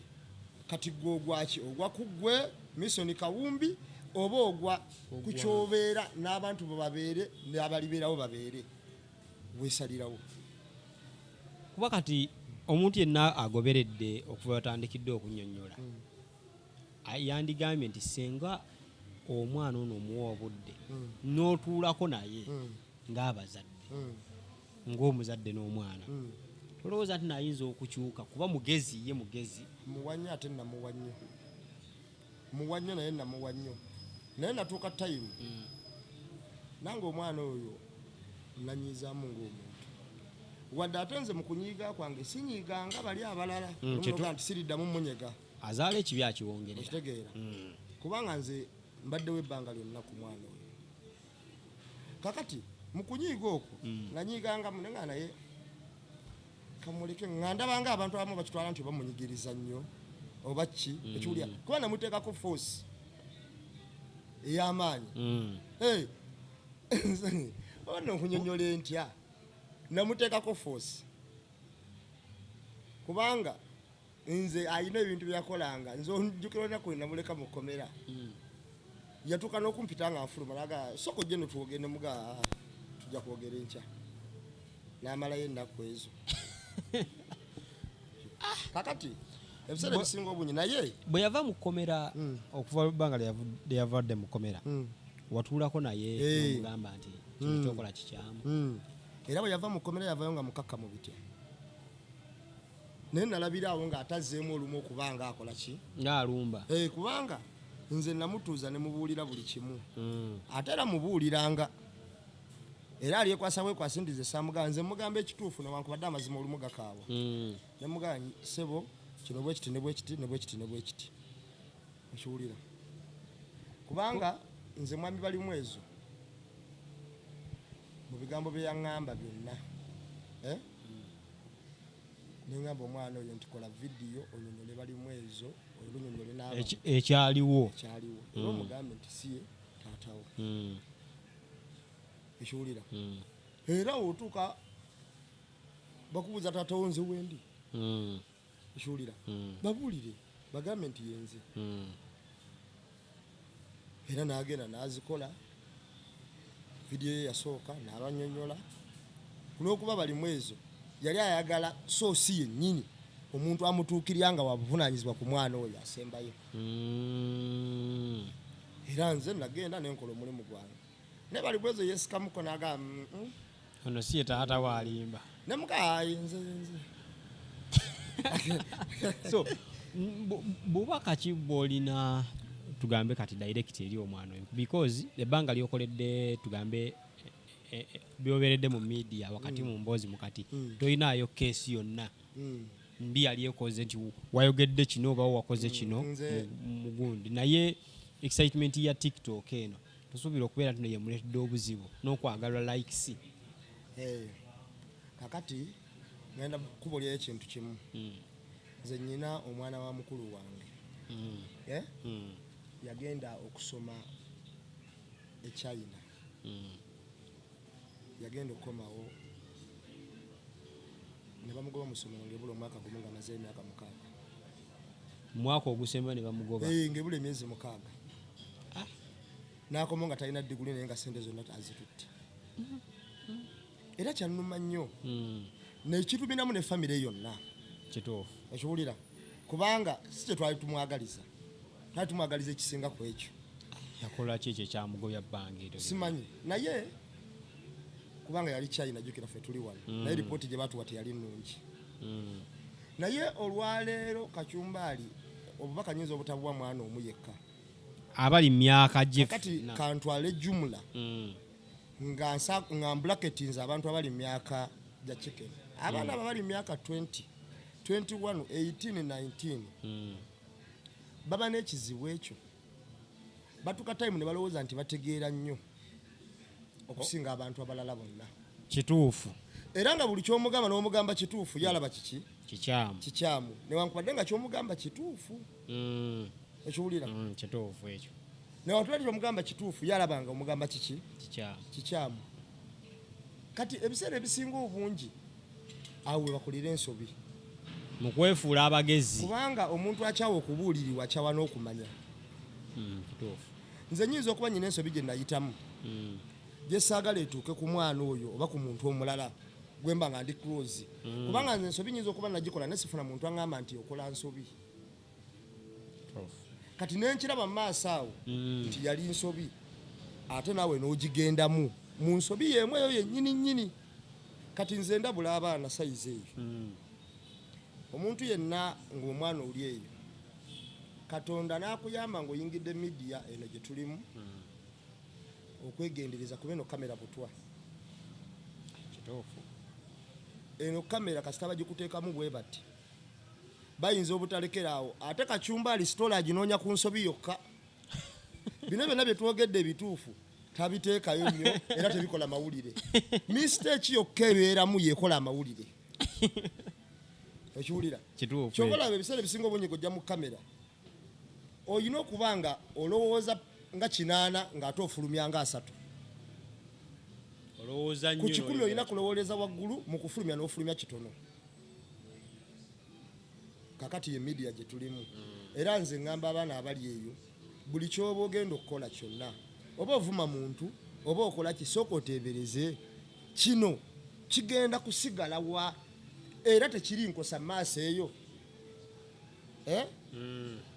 kati gwe ogwaki ogwa kuggwe Mission Kawumbi oba ogwa kukyobeera n'abantu babeere n'abalibeerawo babeere weesalirawo kuba kati omuntu yenna agoberedde okuva batandikidde okunnyonnyola yandigambye nti senga omwana ono omuwa obudde n'otuulako naye ng'abazadde ng'omuzadde n'omwana tolowooza nti nayinza okukyuka kuba mugezi ye mugezi muwannyo ate namuwa nnyo muwannyo naye namuwa nnyo naye natuuka tayimu nange omwana oyo nanyiizaamu ng'omuntu wadde ate nze mu kunyiiga kwange sinyiiganga bali abalala omunoga nti siriddamu munyega azaala ekibi akiwongerera okitegeera kubanga nze mbaddewo ebbanga lyonna ku mwana oyo kakati mu kunyiiga okwo nanyiigangamu nenga naye kamuleke nga ndabanga abantu abamu bakitwala nti bamunyigiriza nnyo oba ki ekiwulira kuba namuteekako force ey'amaanyi ono okunyonnyola entya namuteekako force kubanga nze alina ebintu byakolanga nze onjukira olunaku lwe namuleka mu kkomera yatuuka n'okumpita nga nfuluma naga soko gye netwogende muga tujja kwogera enkya n'amalayo ennaku ezo kakati ebiseera ebisinga obungi naye bwe yava mu kkomera okuva ebbanga lyeyavadde mu kkomera watuulako naye nomugamba nti kino kyokola kikyamu era bwe yava mu kkomera yavayo nga mukakka mu bitya naye nalabiraawo ng'atazzeemu olumu okubanga akola ki ng'alumba kubanga nze namutuuza ne mubuulira buli kimu ate era mubuuliranga era alyekwasa bwekwasa ndize samugamba nze mugamba ekituufu newankubadde amazima olumu gakaawa ne mugamba sebo kino bwekiti ne bwekiti ne bwekiti ne bwekiti okiwulira kubanga nze mwami Balimwezo mu bigambo bye yaŋŋamba byonna neŋŋamba omwana oyo nti kola vidiyo onyonyole Balimwezo olunyonyole n'abantu ekyaliwo era omugambe nti siye taatawo ekiwulira era otuuka bakubuuza taatawo nze wendi ekiwulira babuulire bagambe nti yenze era n'agenda n'azikola vidiyo ye yasooka n'abanyonyola kulw'okuba Balimwezo yali ayagala so si yennyini omuntu amutuukirya nga wabuvunaanyizibwa ku mwana oyo asembayo era nze nagenda nenkola omulimu gwange ne Balimwezo yeesikamuko n'agamba ono si ye taata waalimba nemugaye nze so bubaka ki bw'olina tugambe kati direct eri omwana oyo because ebbanga lyokoledde tugambe byoberedde mu media wakati mu mboozi mukati toyinaayo keesi yonna mbi yali ekoze nti wayogedde kino oba wakoze kino mu gundi naye excitement ya TikTok eno tosuubira okubeera nti yemuletedde obuzibu n'okwagalwa likes kakati ngenda kubolyayo ekintu kimu nze nnyina omwana wa mukulu wange yagenda okusoma e China yagenda okukomawo ne bamugoba mu ssomero ng'ebula omwaka gumu nga amaze emyaka 6 mu mwaka ogusemba ne bamugoba ng'ebula emyezi 6 n'akomawo nga talina diguli naye nga sente zonna azitutte era kyannuma nnyo nekitubinamu ne famire yonna kituufu okiwulira kubanga si kye twali tumwagaliza ekisinga ku ekyo yakola ki ekyo ekyamugobya bbangiro simanyi naye kubanga yali China jjukira ffe tuli wano naye lipooti gye batuwa teyali nnungi naye olwaleero Kakyumbaali obubaka nyinza obutabuwa mwana omu yekka abali myaka gye kati kantwale jumla nga mbulaketinze abantu abali myaka gya chicken abaana abo bali myaka 20 21 18 19 baba n'ekizibu ekyo batuka time ne balowooza nti bategeera nnyo okusinga abantu abalala bonna kituufu era nga buli kyomugamba n'omugamba kituufu yalaba kiki kikyamu newankubadde nga kyomugamba kituufu ekiwulira kituufu ekyo newankubadde kyomugamba kituufu yalaba nga omugamba kiki kikyamu kati ebiseera ebisinga obungi awo we bakolera ensobi mu kwefuula abagezi kubanga omuntu akyawa okubuulirirwa akyawa n'okumanya kituufu nze nyinza okuba nyina ensobi gye nayitamu gye saagala etuuke ku mwana oyo oba ku muntu omulala gwe mba nga ndi close kubanga nze ensobi nyinza okuba nagikola nesifuna muntu aŋŋamba nti okola nsobi kati nenkiraba mu maaso awo nti yali nsobi ate naawe n'ogigendamu mu nsobi yeemu eyo yennyini nnyini kati nze ndabula abaana sayizi eyo omuntu yenna ng'omwana oli eyo Katonda n'akuyamba ng'oyingidde midiya eno gye tulimu okwegendereza kuba eno kamera butwa eno kamera kasita bagikuteekamu bwe bati bayinza obutalekera awo ate Kakyumbaali sitoola aginoonya ku nsobi yokka bino byonna bye twogedde ebituufu tabiteekayo nnyo era tebikola mawulire mistake yokka ebeeramu yeekola amawulire okiwulira kyokolaba ebiseera ebisinga obungi gojja mu kamera olina okuba nga olowooza nga 8 ng'ate ofulumya nga 3 ku 10 olina kulowooleza waggulu mu kufulumya n'ofulumya kitono kakati ye midiya gye tulimu era nze ŋŋamba abaana abali eyo buli kyoba ogenda okukola kyonna oba ovuma muntu oba okola kisooka oteebereze kino kigenda kusigala wa era tekiri nkosa maaso eyo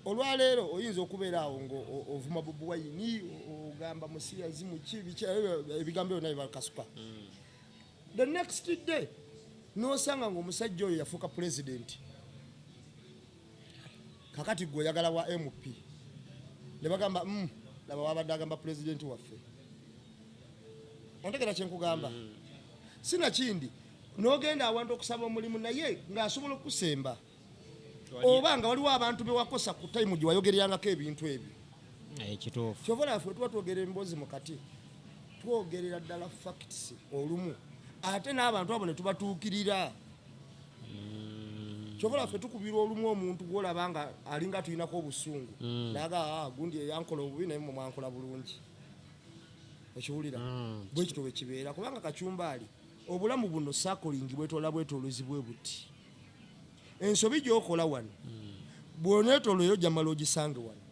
olwaleero oyinza okubeera awo ng'ovuma bubuwayini ogamba musiyazi muki ebigambo byonna bibakasuka the next day n'osanga ng'omusajja oyo yafuuka pulezidenti kakati gwe oyagala wa MP ne bagamba laba wabadde agamba pulezidenti waffe ontegera kyenkugamba sinakindi n'ogenda awantu okusaba omulimu naye ng'asobola okusemba oba nga waliwo abantu bewakosa ku tayimu gye wayogererangako ebintu ebyo kituufu kyova ffe tuba twogera emboozi mukati twogerera ddala facts olumu ate n'abantu abo ne tubatuukirira kyova ffe tukubira olumu omuntu gwolaba nga alinga tulinako obusungu naga gundi eyankola obubi naye mwe mwankola bulungi okiwulira bwe kityo bwe kibeera kubanga Kakyumbaali obulamu buno saakolingi bwetoola bwetoolozibwe buti ensobi gy'okola wano bw'oneetoolera ojja mala ogisange wano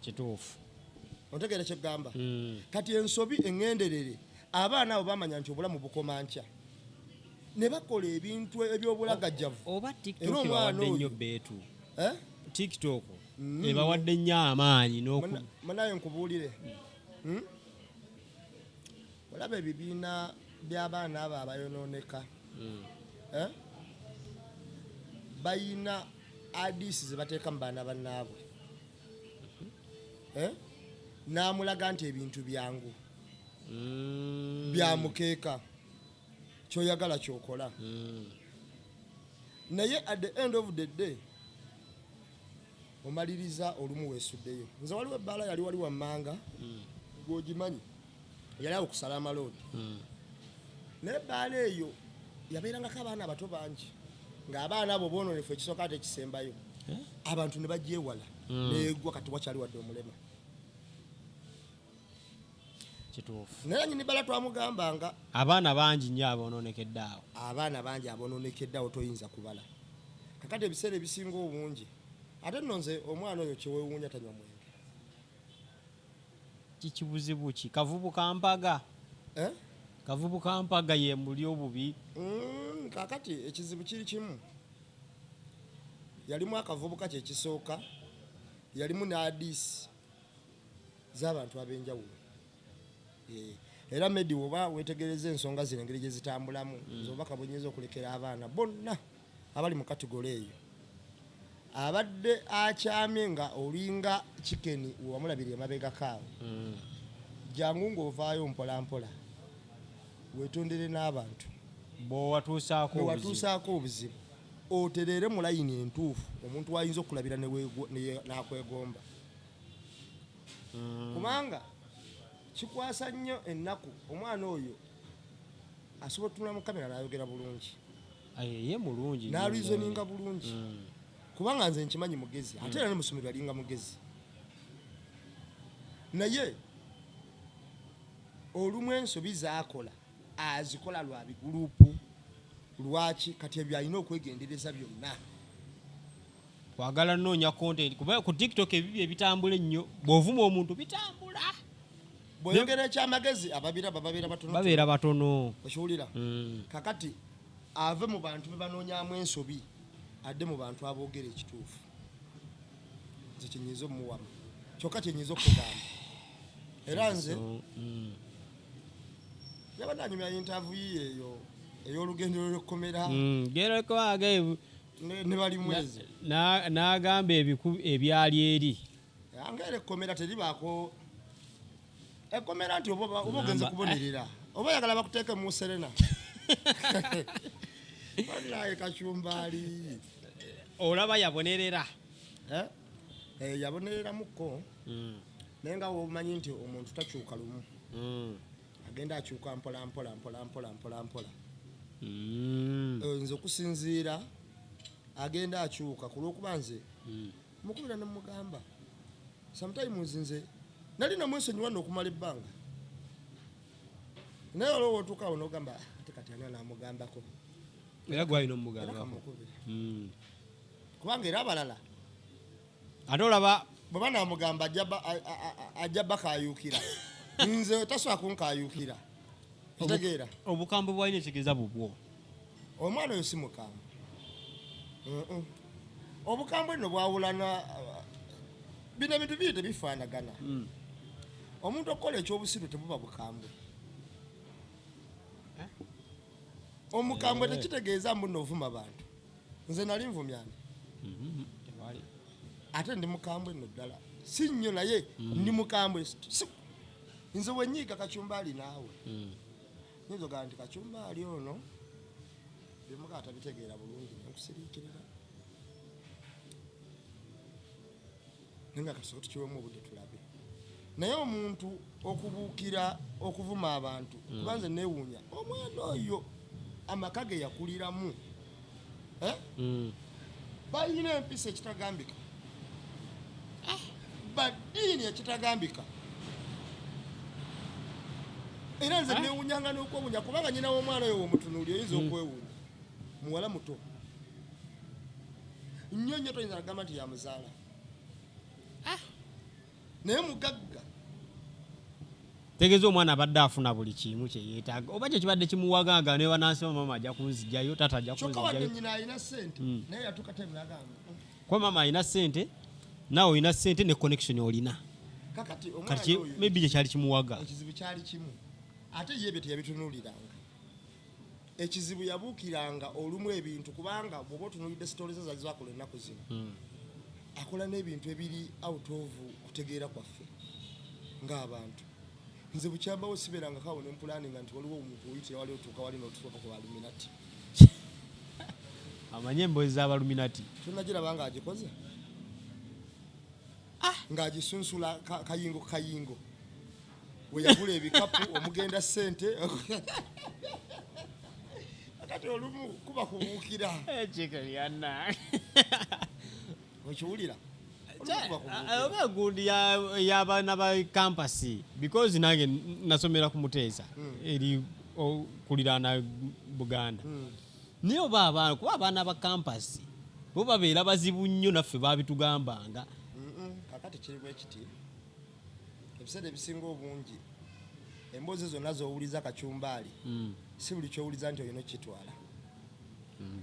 kituufu ontegeera kyegamba kati ensobi eŋŋenderere abaana abo bamanya nti obulamu bukoma nkya ne bakola ebintu ebyobulagajjavu oba tiktok ebawadde nnyo beetu tiktok ebawadde nnyo amaanyi manaye nkubuulire olaba ebibiina by'abaana abo abayonooneka bayina adiisi ze bateeka mu baana bannaabwe n'amulaga nti ebintu byangu byamukeeka kyoyagala kyokola naye at the end of the day omaliriza olumu weesuddeyo nze waliwo ebbaala yali wali wammanga gwogimanyi yali awo kusala amaloodi naye ebbaala eyo yabeerangako abaana abato bangi ng'abaana abo boononefu ekisooka ate ekisembayo abantu ne bagyewala neegwa kati wakyali wadde omulema kituufu naye nyini bala twamugambanga abaana bangi nnyo aboononekedde awo abaana bangi aboononekedde awo toyinza kubala kakati ebiseera ebisinga obungi ate nno nze omwana oyo kyeweewuunya tanywa mwenge kikibuzibu ki kavubuka mpaga kavubuka mpaga ye muli obubi kakati ekizibu kiri kimu yalimu akavubuka kyekisooka yalimu ne hadisi z'abantu ab'enjawulo era medi oba wetegereza ensonga zino engeri gye zitambulamu zobaka bwenyeza okulekera abaana bonna abali mu kategole eyo abadde akyamye nga olinga chikeni wamulabira emabega kaawe jangu ng'ovaayo mpolampola wetondere n'abantu bwewatuusaako obuzibu otereere mu layini entuufu omuntu wayinza okulabira n'akwegomba kubanga kikwasa nnyo ennaku omwana oyo asobola otunula mu kamera n'ayogera bulungi ye mulungi n'alwizoninga bulungi kubanga nze nkimanyi mugezi ate era ne musomero alinga mugezi naye olumu ensobi z'akola azikola lwa bigurupu lwaki kati ebyo alina okwegendereza byonna kwagala nnoonya content kuba ku TikTok ebibyo ebitambula ennyo bw'ovuma omuntu bitambula bw'oyogera ekyamagezi babeera batono okiwulira kakati ave mu bantu be banoonyaamu ensobi adde mu bantu aboogera ekituufu nze kyenyiza omuwamu kyokka kyenyiza okugamba era nze yabadde anyumya interview eyo ey'olugendo lw'ekkomera ne Balimwezo n'agamba ebyali eri angaera ekkomera teribaako ekkomera nti oba ogenze kubonerera oba yagala bakuteeke mu Serena naye Kacumbaali olaba yabonerera yabonereramuko naye nga womanyi nti omuntu takyuka lumu agenda akyuka mpolampola nze okusinziira agenda akyuka ku lw'okuba nze mukubira ne mugamba sometimes nze nali namwesonyiwa n'okumala ebbanga naye olwo otuukawo n'ogamba ate kati ani anaamugambako era gwalina omugambako kubanga era abalala ate olaba bwe banaamugamba ajja bakayuukira nze tasobola kunkayuukira kitegeera obukambwe bwalina ekitegeeza bubwo omwana oyo si mukambwe obukambwe nno bwawulana bino ebintu biri tebifaanagana omuntu okukola ekyobusiru tebuba bukambwe omukambwe tekitegeeza mbu nno ovuma bantu nze nali nvumyani ate ndi mukambwe nno ddala si nnyo naye ndi mukambwe nze wenyiiga Kacumbaali naawe nyinza ogamba nti Kacumbaali ono bimugaa tabitegeera bulungi nekusiriikirira naye nga katusooka tukiwemu obudde tulabe naye omuntu okubuukira okuvuma abantu kuba nze neewuunya omwana oyo amaka ge yakuliramu balina empisa ekitagambika baddiini ekitagambika era nze neewuunyanga n'okwewuunya kubanga nyina w'omwana oyo womutunuuli oyinza okwewuunya muwala muto nnyo nnyo toyinza nagamba nti yamuzaala naye mugagga tegeeza omwana abadde afuna buli kimu kyeyeetaaga oba kye kibadde kimuwagaga ne banansema mama ajja kunzijjayo tata ajja kunzijjayo kyokka wadde nyina alina ssente naye yatuuka temunagamba kuba mama alina ssente naawe olina ssente ne connection olina kakati kati maybe kye kyali kimuwaga ekizibu kyali kimu ate ye ebyo teyabitunuuliranga ekizibu yabuukiranga olumu ebintu kubanga bw'oba otunuulidde sitole ze zakola ennaku zino akola n'ebintu ebiri out of kutegeera kwaffe ng'abantu nze bukyambawo sibeeranga kawo nempulaninga nti waliwo omuntu oyitira wali otuuka wali n'otutuuka ku Baluminati amanye emboozi z'Abaluminati tonagiraba ng'agikoze ng'agisunsula kayingo kayingo we yagula ebikapu omugenda ssente kati olumu kuba kubuukira ekikelyana okiwulira oba gundi y'abaana ba kampasi because nange nasomera ku Muteesa eri okuliraana Buganda naye oba kuba abaana ba kampasi bo babeera bazibu nnyo naffe babitugambanga kakati kiri bwe kiti ebiseera ebisinga obungi emboozi zonna z'owuliza Kacumbaali si buli kyowuliza nti olina okitwala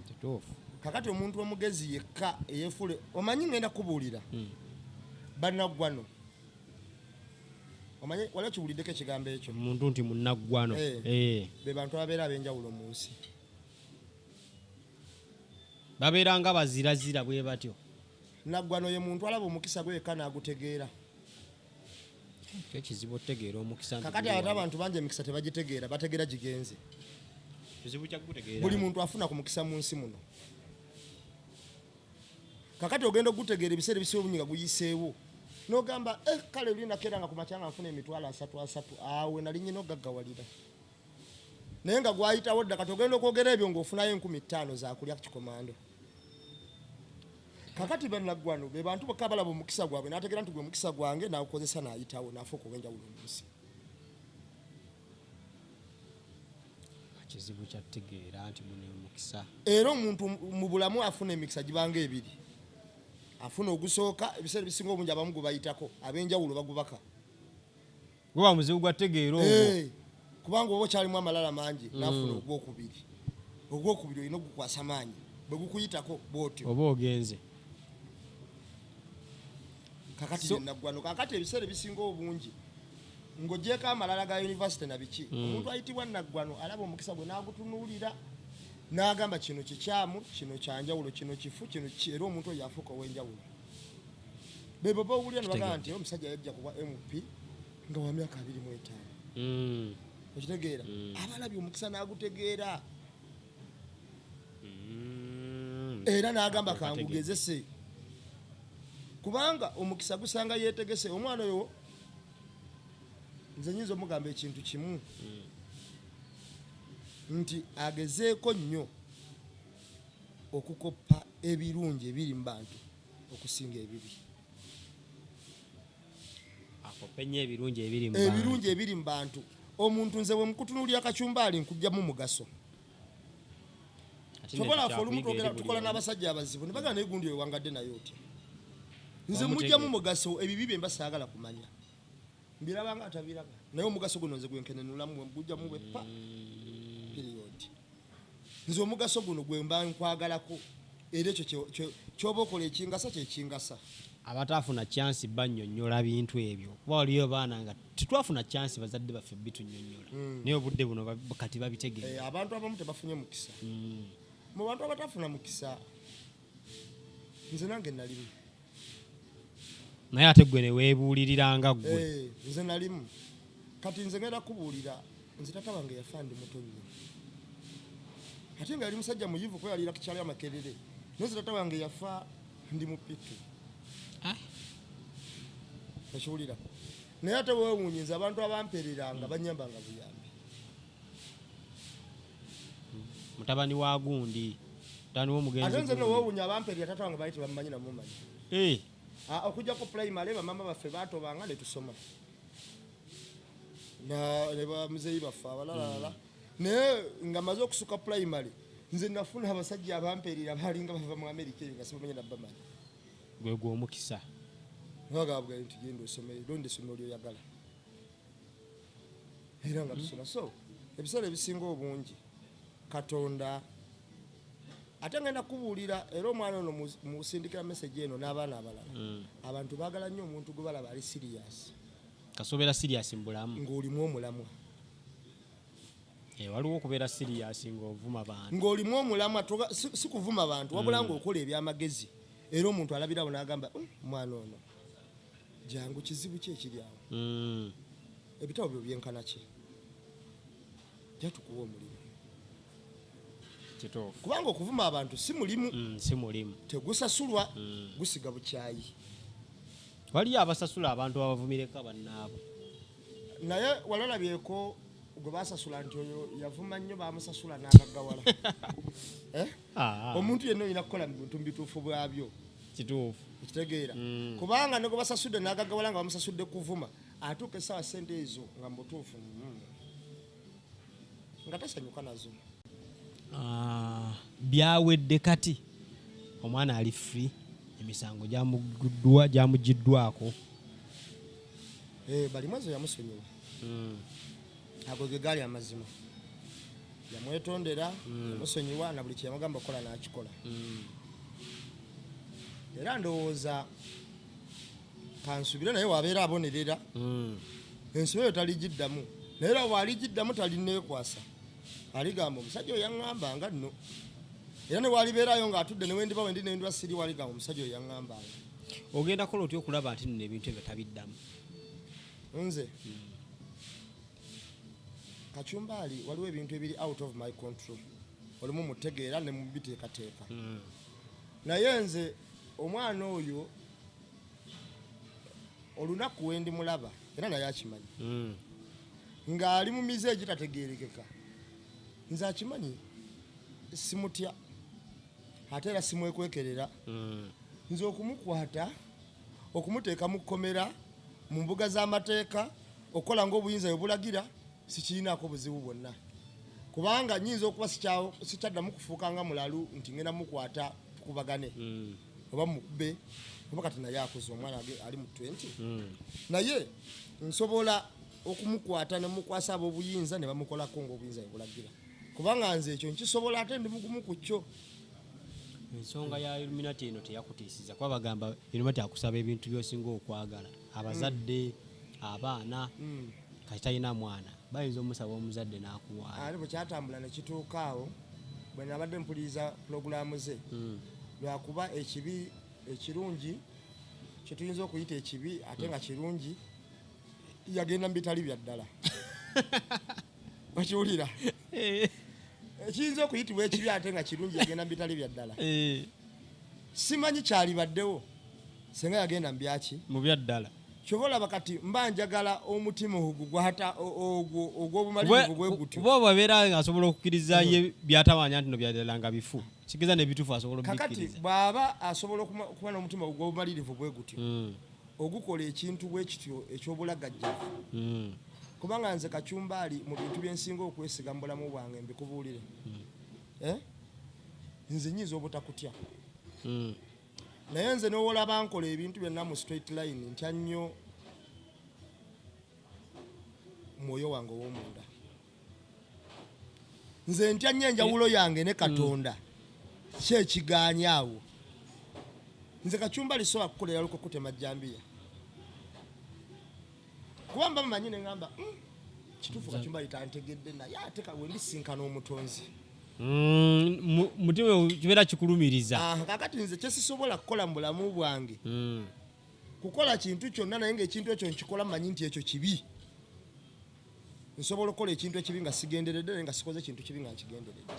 Kituufu. Kakati omuntu omugezi yekka eyefule omanyi ngenda kubuulira bannaggwano omanyi waliwo kibuliddeko ekigambo ekyo omuntu nti munnaggwano be bantu ababeera ab'enjawulo mu nsi babeera nga bazirazira bwe batyo. naggwano ye muntu alaba omukisa gwe yekka n'agutegeera. Ekizibu otegeera omukisa. Kakati ate abantu bangi emikisa tebagitegeera bategeera gigenze. Kizibu kya kutegeera. Buli muntu afuna ku mukisa mu nsi muno. Kakati ogenda okutegeera ebiseera ebisiba obunyiga guyiseewo n'ogamba kale luli nakeeranga ku makyanga nfuna emitwalo 3 awe nali nnyina ogaggawalira naye nga gwayitawo dda kati ogenda okwogera ebyo ng'ofunayo 5,000 zakulya ku kikomando. Kakati bannaggwano be bantu bokka balaba omukisa gwabwe n'ategeera nti gwe mukisa gwange n'agukozesa n'ayitawo n'afuuka ogw'enjawulo mu nsi. Kizibu kya kutegeera nti muno omukisa. Era omuntu mu bulamu afuna emikisa gibanga ebiri. Afuna ogusooka ebiseera bisinga obungi abamu gwe bayitako ab'enjawulo bagubaka. Gwe muzibu gwa tegeera ogwo. Kubanga oba okyalimu amalala mangi n'afuna ogwokubiri. Ogwokubiri olina ogukwasa maanyi bwe gukuyitako bw'otyo. Oba ogenze. Kakati naggwano kakati ebiseera bisinga obungi ng'ogyeko amalala ga yunivasite na biki omuntu ayitibwa naggwano alaba omukisa gwe n'agutunuulira n'agamba kino kikyamu kino kyanjawulo kino kifu kino era omuntu oyo afuuka ow'enjawulo. Be baba owulira ne bagamba nti omusajja yajja kuba MP nga wa myaka 25. Okitegeera abalabye omukisa n'agutegeera era n'agamba kangugezese kubanga omukisa gusanga yeetegese. Omwana oyo nze nyinza omugamba ekintu kimu nti agezeeko nnyo okukoppa ebirungi ebiri mu bantu okusinga ebibi. Akoppenye ebirungi ebiri mu bantu. Ebirungi ebiri mu bantu. Omuntu nze bwe mukutunuulira kacumbaali nkujjamu mugaso. Sobola afa olumu tukola n'abasajja abazibu ne bagamba n'egundi oyo wangadde naye otya. Nze mujjamu mugaso ebibi bye mbasaagala kumanya. Mbiraba nga atabiraba. Naye omugaso guno nze gwenkenenulamu mugujjamu bwe pa. Period. Nze omugaso guno gwe mba nkwagalako era ekyo ky'oba okola ekingasa kyekingasa. Abataafuna chance bannyonnyola bintu ebyo. Kuba waliyo baana nga tetwafuna chance bazadde baffe bitunnyonnyola. Naye obudde buno kati babitegeera. Abantu abamu tebafunye mukisa. Mu bantu abatafuna mukisa nze nange nalimu. Naye ate gwe ne weebuuliriranga ggwe. Nze nalimu. Kati nze ngenda kubuulira nze tata wange yafa ndi muto nnyo. Ate nga yali musajja muyivu kuba yalira ku kyalo Makerere. Nze tata wange yafa ndi mupitu. Ekiwulira. Naye ate weewuunyiza abantu abampeereranga banyambanga buyambi. Mutabani wa gundi. Mutabani w'omugenzi. Ate nze weewuunya abampeerera tata wange baali tebamumanyi namumanyi. Okujjako primary bamama baffe baatobanga ne tusoma. Ne bamuzeeyi baffe abalalala. Naye nga maze okusuka primary nze nafuna abasajja abampeerera baalinga bava mu America nga sibamanyi na bamanyi. Gwe gw'omukisa. Bagabwa nti genda osome londe essomero lyoyagala. Era nga tusoma. So ebiseera ebisinga obungi Katonda ate ngenda kubuulira era omwana ono musindikira message eno n'abaana abalala. Abantu baagala nnyo omuntu gwe balaba ali serious. Kasobeera serious mu bulamu. Ng'olimu omulamwa. Waliwo okubeera serious ng'ovuma bantu. Ng'olimu omulamwa si kuvuma bantu wabula ng'okola ebyamagezi. Era omuntu alabirawo n'agamba mwana ono jangu kizibu ki ekiri awo. Ebitabo byo byenkana ki? Jja tukuwa omulimu. Kituufu. Kubanga okuvuma abantu si mulimu. Si mulimu. Tegusasulwa gusiga bukyayi. Waliyo abasasula abantu abavumireko bannaabo. Naye walalabyeko gwe basasula nti oyo yavuma nnyo bamusasula n'agaggawala. Omuntu yenna olina kukola mu bintu bituufu bwabyo. Kituufu. Ekitegeera. Kubanga ne gwe basasudde n'agaggawala nga bamusasudde kuvuma atuuka essaawa ssente ezo nga mutuufu nga tasanyuka nazo. Byawedde kati omwana ali free emisango gyamugiddwako. Balimwezo yamusonyiwa. Ago ge gaali amazima. yamwetondera yamusonyiwa na buli kyeyamugamba kola n'akikola era ndowooza kansubire naye wabeera abonerera ensobe eyo taligiddamu naye era bw'aligiddamu talineekwasa aligamba omusajja oyo yaŋŋambanga nno era ne walibeerayo ng'atudde ne wendiba wendi nendwa siri waligamba omusajja oyo yaŋŋambanga. Ogenda kola otya okulaba nti nno ebintu ebyo tabiddamu? Nze Kachumbaali waliwo ebintu ebiri out of my control olimu mutegeera ne mubiteekateeka naye nze omwana oyo olunaku wendi mulaba era naye akimanyi ng'ali mu mize egitategeerekeka nze akimanyi simutya ate era simwekwekerera nze okumukwata okumuteeka mu kkomera mu mbuga z'amateeka okukola ng'obuyinza bwebulagira sikiinaako buzibu bwonna kubanga nnyinza okuba sikyaddamu kufuuka nga mulalu nti ngenda mukwata tukubagane oba mukube oba kati naye akuze omwana ali mu 20 naye nsobola okumukwata ne mukwasa ab'obuyinza ne bamukolako ng'obuyinza bwebulagira kubanga nze ekyo nkisobola ate ndi mugumu ku kyo. Ensonga ya Illuminati eno teyakutiisiza kuba bagamba Illuminati akusaba ebintu by'osinga okwagala abazadde abaana kati talina mwana bayinza omusaba omuzadde n'akuwaayo ate bwe kyatambula ne kituuka awo bwe nabadde mpuliriza pulogulaamu ze lwakuba ekibi ekirungi kye tuyinza okuyita ekibi ate nga kirungi yagenda mu bitali bya ddala okiwulira ekiyinza okuyitibwa ekibi ate nga kirungi yagenda mu bitali bya ddala simanyi kyalibaddewo senga yagenda mu byaki mu bya ddala kyova olaba kati mba njagala omutima ogwo gwata ogw'obumalirivu bwe gutyo bo babeera ng'asobola okukkiriza ye byatabanya nti no bya ddala nga bifu kigeza nebituufu asobola obikkiriza kakati bw'aba asobola okuba n'omutima ogw'obumalirivu bwe gutyo ogukola ekintu bwe kityo eky'obulagajjavu kubanga nze Kachumbaali mu bintu byensinga okwesiga mu bulamu bwange mbikubuulire nze nyiza obutakutya naye nze n'olaba nkola ebintu byonna mu straight line ntya nnyo mwoyo wange ow'omunda nze ntya nnyo enjawulo yange ne Katonda ki ekigaanya awo nze Kachumbaali sobola kukolera luko kutema jjambiya kuba mba mumanyi ne ŋŋamba kituufu Kachumbaali tantegedde naye ate we ndisinkana omutonzi mutima kibeera kikulumiriza kakati nze kyesisobola kukola mu bulamu bwange kukola kintu kyonna naye ng'ekintu ekyo nkikola mmanyi nti ekyo kibi nsobola okukola ekintu ekibi nga sigenderedde naye nga sikoze ekintu kibi nga nkigenderedde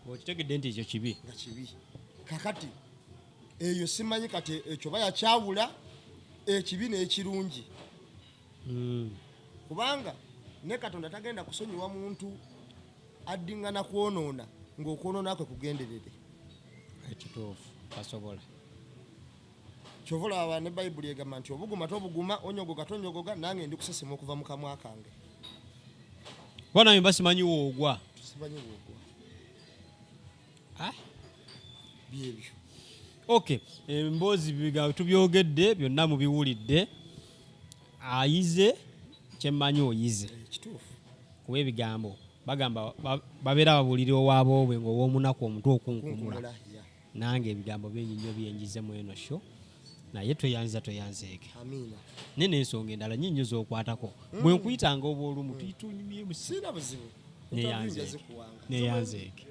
okitegedde nti ekyo kibi nga kibi kakati eyo simanyi kati ekyo bayakyawula ekibi n'ekirungi kubanga ne Katonda tagenda kusonyiwa muntu addingana kwonoona ng'okwonoona kwe kugenderere ekituufu asobola kyova olaba ne Bayibuli egamba nti obuguma tobuguma onyogoga tonyogoga nange ndi kusesema okuva mu kamwa kange bwana mba simanyi woogwa simanyi woogwa byebyo okay emboozi biga tubyogedde byonna mubiwulidde ayize kyemmanyi oyize ekituufu kuba ebigambo bagamba babeera babuulira owaabwe ng'ow'omunaku omutwe okunkumula nange ebigambo byennyinyo byenjize mu eno sho naye tweyanzeeke naye n'ensonga endala nnyinyo z'okwatako bwe nkuyitanga oba olumu tuyitunyumye sina buzibu neyanzeeke